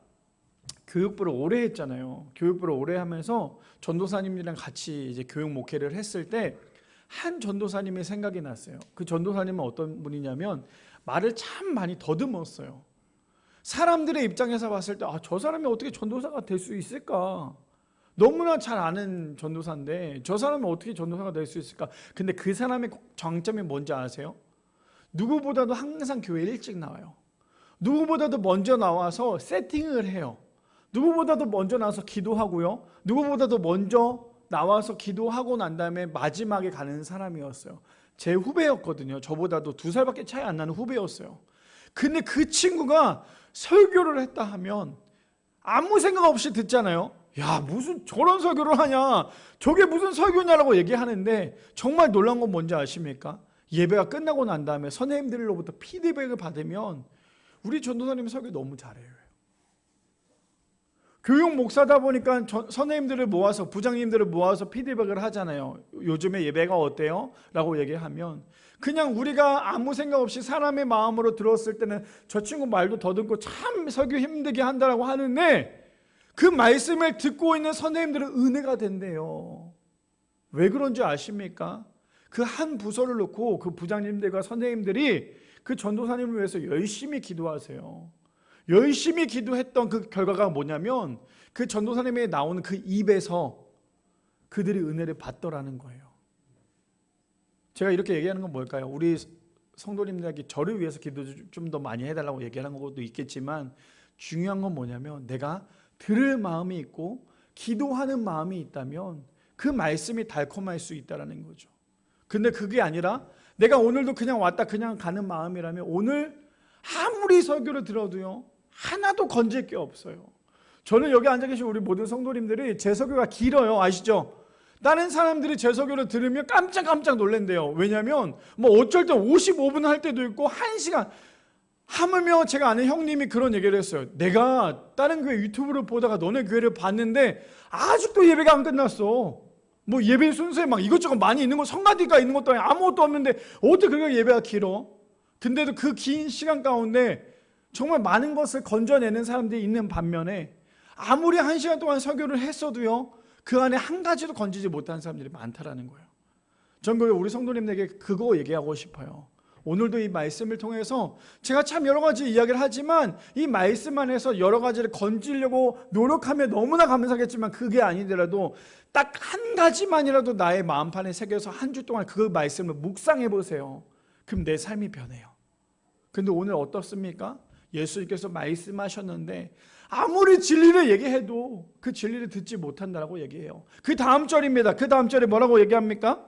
교육부를 오래 했잖아요. 교육부를 오래 하면서 전도사님들이랑 같이 이제 교육 목회를 했을 때 한 전도사님의 생각이 났어요. 그 전도사님은 어떤 분이냐면 말을 참 많이 더듬었어요. 사람들의 입장에서 봤을 때 저 사람이 어떻게 전도사가 될 수 있을까? 너무나 잘 아는 전도사인데 저 사람이 어떻게 전도사가 될 수 있을까? 근데 그 사람의 장점이 뭔지 아세요? 누구보다도 항상 교회에 일찍 나와요. 누구보다도 먼저 나와서 세팅을 해요. 누구보다도 먼저 나와서 기도하고요. 누구보다도 먼저 나와서 기도하고 난 다음에 마지막에 가는 사람이었어요. 제 후배였거든요. 저보다도 2살밖에 차이 안 나는 후배였어요. 근데 그 친구가 설교를 했다 하면 아무 생각 없이 듣잖아요. 야, 무슨 저런 설교를 하냐, 저게 무슨 설교냐라고 얘기하는데 정말 놀라운 건 뭔지 아십니까? 예배가 끝나고 난 다음에 선생님들로부터 피드백을 받으면 우리 전도사님 설교 너무 잘해요. 교육 목사다 보니까 선생님들을 모아서, 부장님들을 모아서 피드백을 하잖아요. 요즘에 예배가 어때요? 라고 얘기하면 그냥 우리가 아무 생각 없이 사람의 마음으로 들었을 때는 저 친구 말도 더듬고 참 설교 힘들게 한다라고 하는데 그 말씀을 듣고 있는 선생님들은 은혜가 된대요. 왜 그런지 아십니까? 그 한 부서를 놓고 그 부장님들과 선생님들이 그 전도사님을 위해서 열심히 기도하세요. 열심히 기도했던 그 결과가 뭐냐면 그 전도사님이 나오는 그 입에서 그들이 은혜를 받더라는 거예요. 제가 이렇게 얘기하는 건 뭘까요? 우리 성도님들에게 저를 위해서 기도 좀 더 많이 해달라고 얘기하는 것도 있겠지만 중요한 건 뭐냐면 내가 들을 마음이 있고 기도하는 마음이 있다면 그 말씀이 달콤할 수 있다는 거죠. 근데 그게 아니라 내가 오늘도 그냥 왔다 그냥 가는 마음이라면 오늘 아무리 설교를 들어도요, 하나도 건질 게 없어요. 저는 여기 앉아 계신 우리 모든 성도님들이 제 설교가 길어요. 아시죠? 다른 사람들이 제 설교를 들으면 깜짝 놀란대요. 왜냐하면 뭐 어쩔 때 55분 할 때도 있고 1시간, 하물며 제가 아는 형님이 그런 얘기를 했어요. 내가 다른 교회 유튜브를 보다가 너네 교회를 봤는데 아직도 예배가 안 끝났어. 뭐 예배 순서에 막 이것저것 많이 있는 거, 성가대가 있는 것도 아니고 아무것도 없는데 어떻게 그게 예배가 길어? 근데도 그 긴 시간 가운데 정말 많은 것을 건져내는 사람들이 있는 반면에 아무리 1시간 동안 설교를 했어도요, 그 안에 한 가지도 건지지 못한 사람들이 많다라는 거예요. 전 우리 성도님에게 그거 얘기하고 싶어요. 오늘도 이 말씀을 통해서 제가 참 여러 가지 이야기를 하지만 이 말씀 안에서 여러 가지를 건지려고 노력하면 너무나 감사하겠지만 그게 아니더라도 딱 한 가지만이라도 나의 마음판에 새겨서 한 주 동안 그 말씀을 묵상해 보세요. 그럼 내 삶이 변해요. 근데 오늘 어떻습니까? 예수님께서 말씀하셨는데 아무리 진리를 얘기해도 그 진리를 듣지 못한다라고 얘기해요. 그 다음 절입니다. 그 다음 절에 뭐라고 얘기합니까?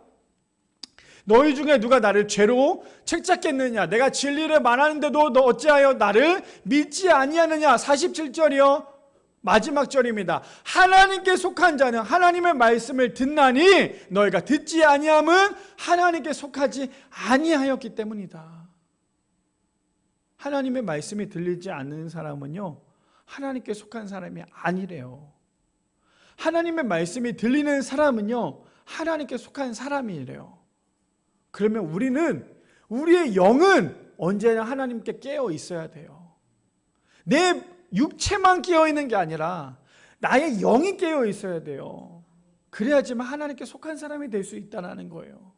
너희 중에 누가 나를 죄로 책잡겠느냐? 내가 진리를 말하는데도 너 어찌하여 나를 믿지 아니하느냐? 47절이요. 마지막 절입니다. 하나님께 속한 자는 하나님의 말씀을 듣나니 너희가 듣지 아니함은 하나님께 속하지 아니하였기 때문이다. 하나님의 말씀이 들리지 않는 사람은요, 하나님께 속한 사람이 아니래요. 하나님의 말씀이 들리는 사람은요, 하나님께 속한 사람이래요. 그러면 우리의 영은 언제나 하나님께 깨어 있어야 돼요. 내 육체만 깨어 있는 게 아니라 나의 영이 깨어 있어야 돼요. 그래야지만 하나님께 속한 사람이 될 수 있다는 거예요.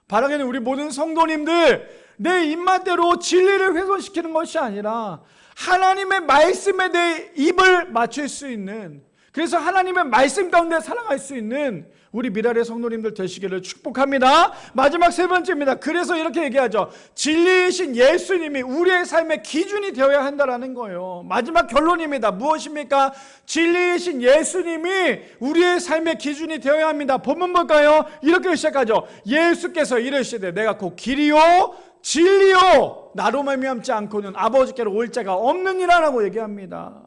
바라기는 우리 모든 성도님들 내 입맛대로 진리를 훼손시키는 것이 아니라 하나님의 말씀에 내 입을 맞출 수 있는, 그래서 하나님의 말씀 가운데 살아갈 수 있는 우리 미랄의 성도님들 되시기를 축복합니다. 마지막 세 번째입니다. 그래서 이렇게 얘기하죠. 진리이신 예수님이 우리의 삶의 기준이 되어야 한다는 거예요. 마지막 결론입니다. 무엇입니까? 진리이신 예수님이 우리의 삶의 기준이 되어야 합니다. 본문 볼까요? 이렇게 시작하죠. 예수께서 이르시되 내가 곧 길이요 진리요 나로 말미암지 않고는 아버지께로 올 자가 없느니라라고 얘기합니다.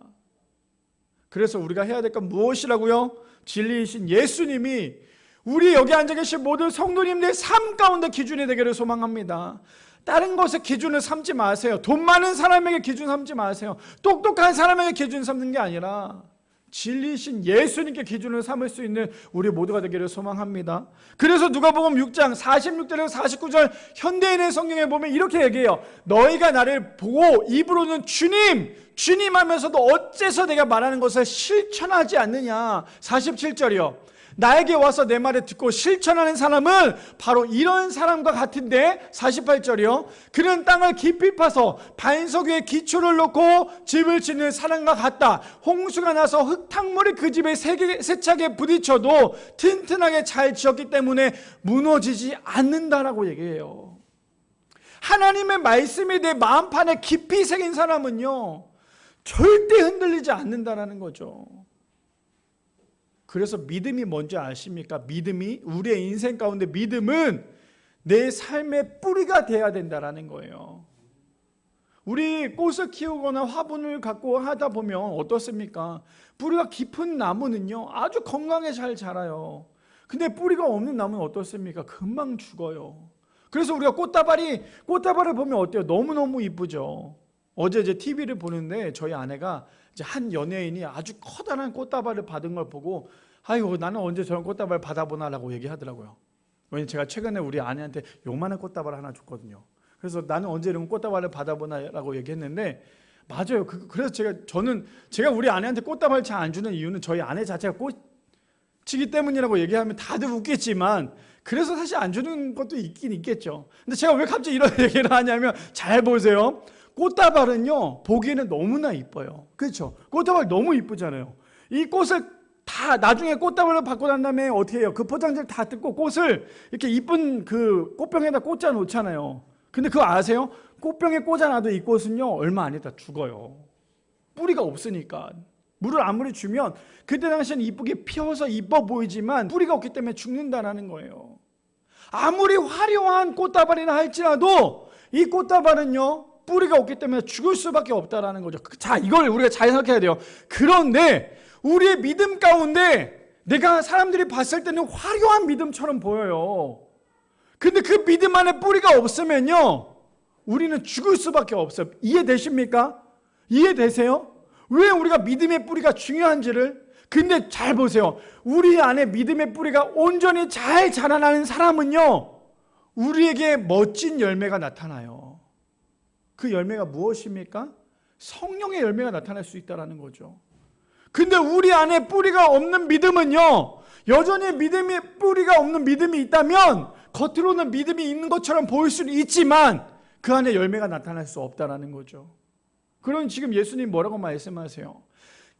그래서 우리가 해야 될 건 무엇이라고요? 진리이신 예수님이 우리 여기 앉아 계신 모든 성도님들의 삶 가운데 기준이 되기를 소망합니다. 다른 것에 기준을 삼지 마세요. 돈 많은 사람에게 기준 삼지 마세요. 똑똑한 사람에게 기준 삼는 게 아니라 진리이신 예수님께 기준을 삼을 수 있는 우리 모두가 되기를 소망합니다. 그래서 누가복음 6장 46절에서 49절 현대인의 성경에 보면 이렇게 얘기해요. 너희가 나를 보고 입으로는 주님 주님 하면서도 어째서 내가 말하는 것을 실천하지 않느냐. 47절이요. 나에게 와서 내 말을 듣고 실천하는 사람은 바로 이런 사람과 같은데 48절이요. 그는 땅을 깊이 파서 반석 위에 기초를 놓고 집을 짓는 사람과 같다. 홍수가 나서 흙탕물이 그 집에 세차게 부딪혀도 튼튼하게 잘 지었기 때문에 무너지지 않는다라고 얘기해요. 하나님의 말씀이 내 마음판에 깊이 새긴 사람은요 절대 흔들리지 않는다라는 거죠. 그래서 믿음이 뭔지 아십니까? 믿음이 우리의 인생 가운데 믿음은 내 삶의 뿌리가 돼야 된다라는 거예요. 우리 꽃을 키우거나 화분을 갖고 하다 보면 어떻습니까? 뿌리가 깊은 나무는요 아주 건강하게 잘 자라요. 근데 뿌리가 없는 나무는 어떻습니까? 금방 죽어요. 그래서 우리가 꽃다발을 보면 어때요? 너무너무 이쁘죠. 어제 이제 TV를 보는데 저희 아내가 이제 한 연예인이 아주 커다란 꽃다발을 받은 걸 보고 아이고 나는 언제 저런 꽃다발 받아보나라고 얘기하더라고요. 왜냐면 제가 최근에 우리 아내한테 요만한 꽃다발 하나 줬거든요. 그래서 나는 언제 이런 꽃다발을 받아보나라고 얘기했는데 맞아요. 그래서 제가 우리 아내한테 꽃다발 잘 안 주는 이유는 저희 아내 자체가 꽃이기 때문이라고 얘기하면 다들 웃겠지만 그래서 사실 안 주는 것도 있긴 있겠죠. 근데 제가 왜 갑자기 이런 얘기를 하냐면 잘 보세요. 꽃다발은요 보기에는 너무나 이뻐요. 그렇죠? 꽃다발 너무 이쁘잖아요. 이 꽃을 다 나중에 꽃다발을 받고 난 다음에 어떻게 해요? 그 포장지를 다 뜯고 꽃을 이렇게 이쁜 그 꽃병에다 꽂아 놓잖아요. 근데 그거 아세요? 꽃병에 꽂아놔도 이 꽃은요 얼마 안 있다 죽어요. 뿌리가 없으니까. 물을 아무리 주면 그때 당시에는 이쁘게 피어서 이뻐 보이지만 뿌리가 없기 때문에 죽는다는 거예요. 아무리 화려한 꽃다발이나 할지라도 이 꽃다발은요 뿌리가 없기 때문에 죽을 수밖에 없다라는 거죠. 자, 이걸 우리가 잘 생각해야 돼요. 그런데 우리의 믿음 가운데 내가 사람들이 봤을 때는 화려한 믿음처럼 보여요. 근데 그 믿음 안에 뿌리가 없으면요 우리는 죽을 수밖에 없어요. 이해되십니까? 이해되세요? 왜 우리가 믿음의 뿌리가 중요한지를. 근데 잘 보세요. 우리 안에 믿음의 뿌리가 온전히 잘 자라나는 사람은요 우리에게 멋진 열매가 나타나요. 그 열매가 무엇입니까? 성령의 열매가 나타날 수 있다는 거죠. 근데 우리 안에 뿌리가 없는 믿음은요, 여전히 뿌리가 없는 믿음이 있다면 겉으로는 믿음이 있는 것처럼 보일 수는 있지만 그 안에 열매가 나타날 수 없다라는 거죠. 그럼 지금 예수님 뭐라고 말씀하세요?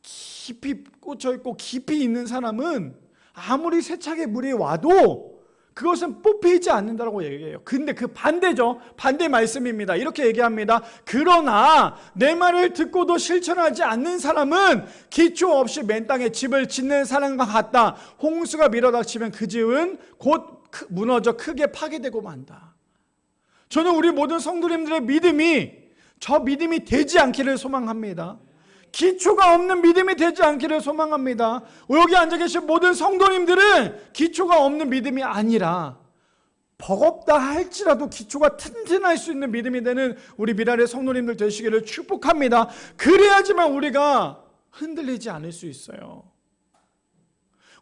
깊이 꽂혀있고 깊이 있는 사람은 아무리 세차게 물이 와도 그것은 뽑히지 않는다고 얘기해요. 근데 그 반대죠. 반대 말씀입니다. 이렇게 얘기합니다. 그러나 내 말을 듣고도 실천하지 않는 사람은 기초 없이 맨 땅에 집을 짓는 사람과 같다. 홍수가 밀어닥치면 그 집은 곧 무너져 크게 파괴되고 만다. 저는 우리 모든 성도님들의 저 믿음이 되지 않기를 소망합니다. 기초가 없는 믿음이 되지 않기를 소망합니다. 여기 앉아 계신 모든 성도님들은 기초가 없는 믿음이 아니라 버겁다 할지라도 기초가 튼튼할 수 있는 믿음이 되는 우리 미랄의 성도님들 되시기를 축복합니다. 그래야지만 우리가 흔들리지 않을 수 있어요.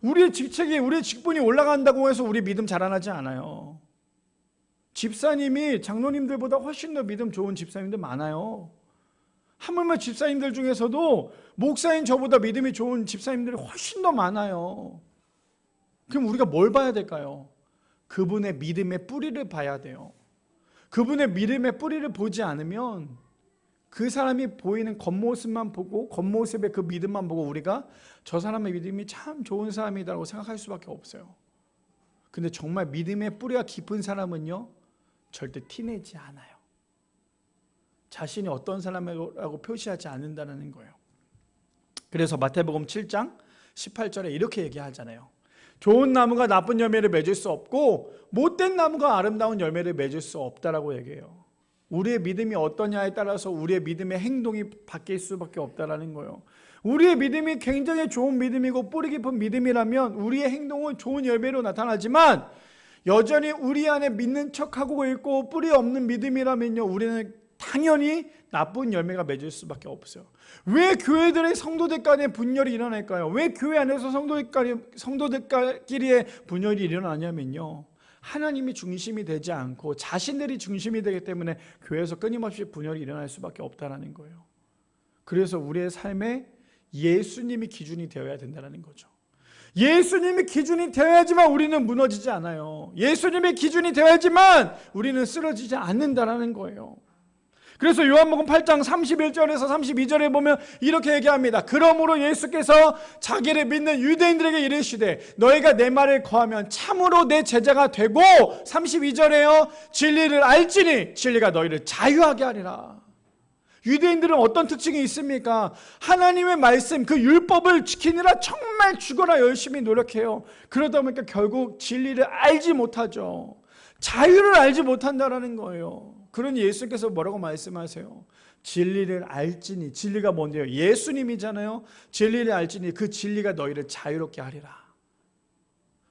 우리의 직책이, 우리의 직분이 올라간다고 해서 우리 믿음 자라나지 않아요. 집사님이 장로님들보다 훨씬 더 믿음 좋은 집사님들 많아요. 하물며 집사님들 중에서도 목사인 저보다 믿음이 좋은 집사님들이 훨씬 더 많아요. 그럼 우리가 뭘 봐야 될까요? 그분의 믿음의 뿌리를 봐야 돼요. 그분의 믿음의 뿌리를 보지 않으면 그 사람이 보이는 겉모습만 보고, 겉모습의 그 믿음만 보고 우리가 저 사람의 믿음이 참 좋은 사람이라고 생각할 수밖에 없어요. 근데 정말 믿음의 뿌리가 깊은 사람은요, 절대 티내지 않아요. 자신이 어떤 사람이라고 표시하지 않는다는 거예요. 그래서 마태복음 7장 18절에 이렇게 얘기하잖아요. 좋은 나무가 나쁜 열매를 맺을 수 없고 못된 나무가 아름다운 열매를 맺을 수 없다라고 얘기해요. 우리의 믿음이 어떠냐에 따라서 우리의 믿음의 행동이 바뀔 수밖에 없다라는 거예요. 우리의 믿음이 굉장히 좋은 믿음이고 뿌리 깊은 믿음이라면 우리의 행동은 좋은 열매로 나타나지만 여전히 우리 안에 믿는 척하고 있고 뿌리 없는 믿음이라면요, 우리는 당연히 나쁜 열매가 맺을 수밖에 없어요. 왜 교회들의 성도들 간에 분열이 일어날까요? 왜 교회 안에서 성도들끼리의 분열이 일어나냐면요, 하나님이 중심이 되지 않고 자신들이 중심이 되기 때문에 교회에서 끊임없이 분열이 일어날 수밖에 없다는 거예요. 그래서 우리의 삶에 예수님이 기준이 되어야 된다는 거죠. 예수님이 기준이 되어야지만 우리는 무너지지 않아요. 예수님이 기준이 되어야지만 우리는 쓰러지지 않는다는 거예요. 그래서 요한복음 8장 31절에서 32절에 보면 이렇게 얘기합니다. 그러므로 예수께서 자기를 믿는 유대인들에게 이르시되 너희가 내 말을 거하면 참으로 내 제자가 되고, 32절에요, 진리를 알지니 진리가 너희를 자유하게 하리라. 유대인들은 어떤 특징이 있습니까? 하나님의 말씀, 그 율법을 지키느라 정말 죽어라 열심히 노력해요. 그러다 보니까 결국 진리를 알지 못하죠. 자유를 알지 못한다는 거예요. 그러니 예수께서 뭐라고 말씀하세요? 진리를 알지니, 진리가 뭔데요? 예수님이잖아요. 진리를 알지니 그 진리가 너희를 자유롭게 하리라.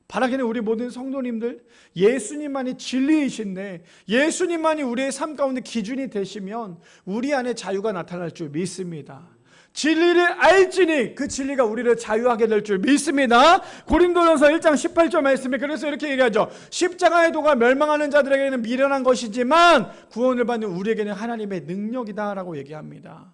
바라기는 우리 모든 성도님들, 예수님만이 진리이신데 예수님만이 우리의 삶 가운데 기준이 되시면 우리 안에 자유가 나타날 줄 믿습니다. 진리를 알지니 그 진리가 우리를 자유하게 될 줄 믿습니다. 고린도전서 1장 18절 말씀에 그래서 이렇게 얘기하죠. 십자가의 도가 멸망하는 자들에게는 미련한 것이지만 구원을 받는 우리에게는 하나님의 능력이다 라고 얘기합니다.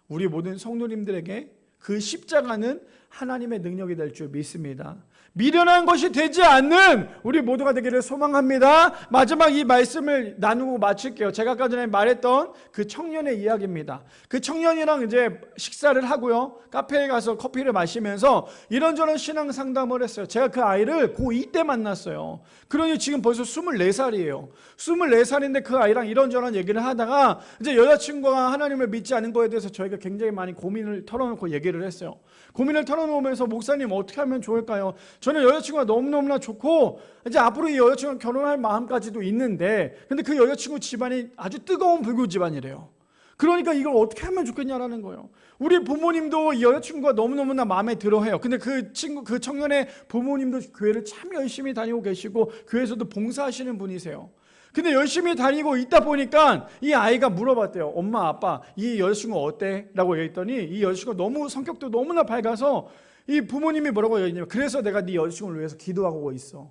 우리 모든 성도님들에게 그 십자가는 하나님의 능력이 될 줄 믿습니다. 미련한 것이 되지 않는 우리 모두가 되기를 소망합니다. 마지막 이 말씀을 나누고 마칠게요. 제가 아까 전에 말했던 그 청년의 이야기입니다. 그 청년이랑 이제 식사를 하고요, 카페에 가서 커피를 마시면서 이런저런 신앙 상담을 했어요. 제가 그 아이를 고2 때 만났어요. 그러니 지금 벌써 24살이에요. 24살인데 그 아이랑 이런저런 얘기를 하다가 이제 여자친구가 하나님을 믿지 않는 거에 대해서 저희가 굉장히 많이 고민을 털어놓고 얘기를 했어요. 고민을 털어놓으면서 목사님 어떻게 하면 좋을까요? 저는 여자친구가 너무너무나 좋고 이제 앞으로 이 여자친구랑 결혼할 마음까지도 있는데, 근데 그 여자친구 집안이 아주 뜨거운 불교 집안이래요. 그러니까 이걸 어떻게 하면 좋겠냐라는 거예요. 우리 부모님도 이 여자친구가 너무너무나 마음에 들어해요. 근데 그 청년의 부모님도 교회를 참 열심히 다니고 계시고 교회에서도 봉사하시는 분이세요. 근데 열심히 다니고 있다 보니까 이 아이가 물어봤대요. 엄마, 아빠, 이 여자친구 어때? 라고 얘기했더니 이 여자친구가 너무 성격도 너무나 밝아서 이 부모님이 뭐라고 얘기했냐면, 그래서 내가 네 여자친구를 위해서 기도하고 있어.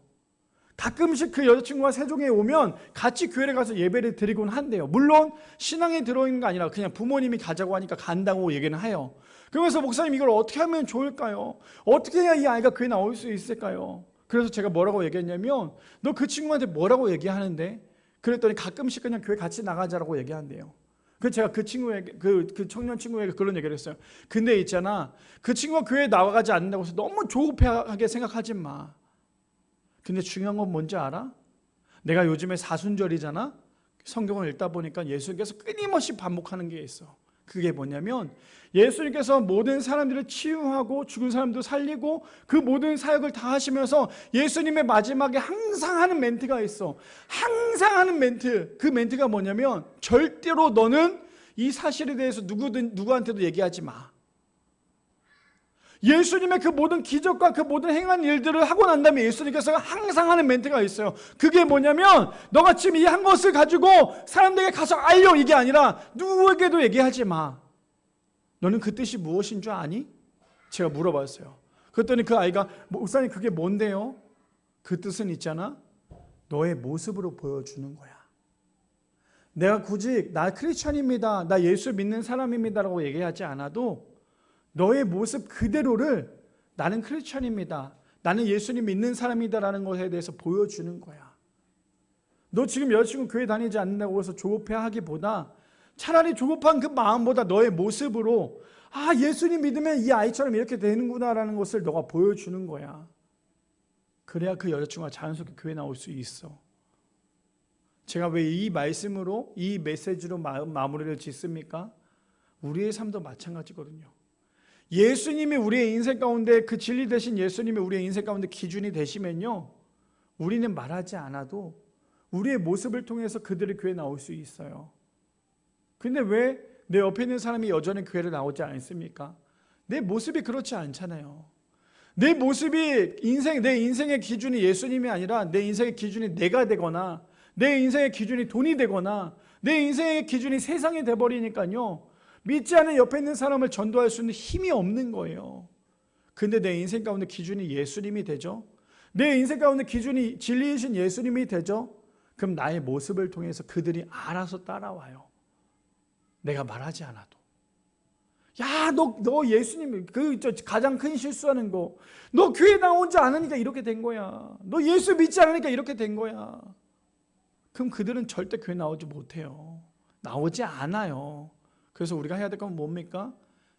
가끔씩 그 여자친구가 세종에 오면 같이 교회를 가서 예배를 드리곤 한대요. 물론 신앙에 들어있는 거 아니라 그냥 부모님이 가자고 하니까 간다고 얘기는 해요. 그러면서 목사님 이걸 어떻게 하면 좋을까요? 어떻게 해야 이 아이가 교회 나올 수 있을까요? 그래서 제가 뭐라고 얘기했냐면 너 그 친구한테 뭐라고 얘기하는데? 그랬더니 가끔씩 그냥 교회 같이 나가자라고 얘기한대요. 그래서 제가 그 친구에게 그 청년 친구에게 그런 얘기를 했어요. 근데 있잖아, 그 친구가 교회에 나가지 않는다고 해서 너무 조급하게 생각하지 마. 근데 중요한 건 뭔지 알아? 내가 요즘에 사순절이잖아. 성경을 읽다 보니까 예수님께서 끊임없이 반복하는 게 있어. 그게 뭐냐면 예수님께서 모든 사람들을 치유하고 죽은 사람도 살리고 그 모든 사역을 다 하시면서 예수님의 마지막에 항상 하는 멘트가 있어. 항상 하는 멘트. 그 멘트가 뭐냐면 절대로 너는 이 사실에 대해서 누구한테도 얘기하지 마. 예수님의 그 모든 기적과 그 모든 행한 일들을 하고 난 다음에 예수님께서 항상 하는 멘트가 있어요. 그게 뭐냐면 너가 지금 이 한 것을 가지고 사람들에게 가서 알려, 이게 아니라 누구에게도 얘기하지 마. 너는 그 뜻이 무엇인 줄 아니? 제가 물어봤어요. 그랬더니 그 아이가 목사님 그게 뭔데요? 그 뜻은 있잖아, 너의 모습으로 보여주는 거야. 내가 굳이 나 크리스천입니다, 나 예수 믿는 사람입니다 라고 얘기하지 않아도 너의 모습 그대로를 나는 크리스천입니다, 나는 예수님 믿는 사람이다라는 것에 대해서 보여주는 거야. 너 지금 여자친구 교회 다니지 않는다고 해서 조급해하기보다 차라리 조급한 그 마음보다 너의 모습으로 아, 예수님 믿으면 이 아이처럼 이렇게 되는구나라는 것을 너가 보여주는 거야. 그래야 그 여자친구가 자연스럽게 교회 나올 수 있어. 제가 왜 이 말씀으로, 이 메시지로 마무리를 짓습니까? 우리의 삶도 마찬가지거든요. 예수님이 우리의 인생 가운데, 그 진리 되신 예수님이 우리의 인생 가운데 기준이 되시면요, 우리는 말하지 않아도 우리의 모습을 통해서 그들이 교회 나올 수 있어요. 근데 왜 내 옆에 있는 사람이 여전히 교회를 나오지 않습니까? 내 모습이 그렇지 않잖아요. 내 모습이 내 인생의 기준이 예수님이 아니라 내 인생의 기준이 내가 되거나 내 인생의 기준이 돈이 되거나 내 인생의 기준이 세상이 돼버리니까요, 믿지 않은 옆에 있는 사람을 전도할 수 있는 힘이 없는 거예요. 근데 내 인생 가운데 기준이 예수님이 되죠. 내 인생 가운데 기준이 진리이신 예수님이 되죠. 그럼 나의 모습을 통해서 그들이 알아서 따라와요. 내가 말하지 않아도. 야, 너 예수님 가장 큰 실수하는 거, 너 교회 나오지 않으니까 이렇게 된 거야. 너 예수 믿지 않으니까 이렇게 된 거야. 그럼 그들은 절대 교회 나오지 못해요. 나오지 않아요. 그래서 우리가 해야 될 건 뭡니까?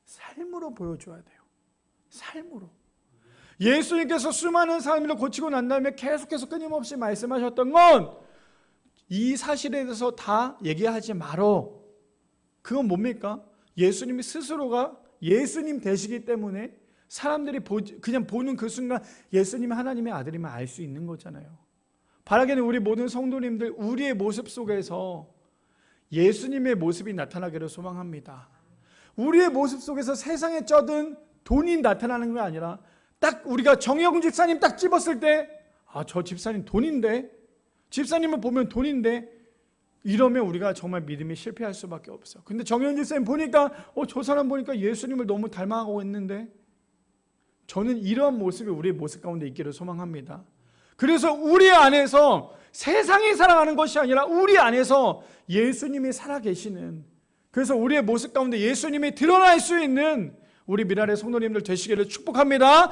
삶으로 보여줘야 돼요. 삶으로. 예수님께서 수많은 사람을 고치고 난 다음에 계속해서 끊임없이 말씀하셨던 건 이 사실에 대해서 다 얘기하지 말어. 그건 뭡니까? 예수님이 스스로가 예수님 되시기 때문에 사람들이 그냥 보는 그 순간 예수님이 하나님의 아들임을 알 수 있는 거잖아요. 바라기는 우리 모든 성도님들, 우리의 모습 속에서 예수님의 모습이 나타나기를 소망합니다. 우리의 모습 속에서 세상에 쩌든 돈이 나타나는 게 아니라 딱 우리가 정혜영 집사님 딱 집었을 때 아, 저 집사님 돈인데, 집사님을 보면 돈인데, 이러면 우리가 정말 믿음이 실패할 수밖에 없어. 근데 정혜영 집사님 보니까 저 사람 보니까 예수님을 너무 닮아가고 있는데, 저는 이러한 모습이 우리의 모습 가운데 있기를 소망합니다. 그래서 우리 안에서 세상이 살아가는 것이 아니라 우리 안에서 예수님이 살아계시는, 그래서 우리의 모습 가운데 예수님이 드러날 수 있는 우리 미랄의 성도님들 되시기를 축복합니다.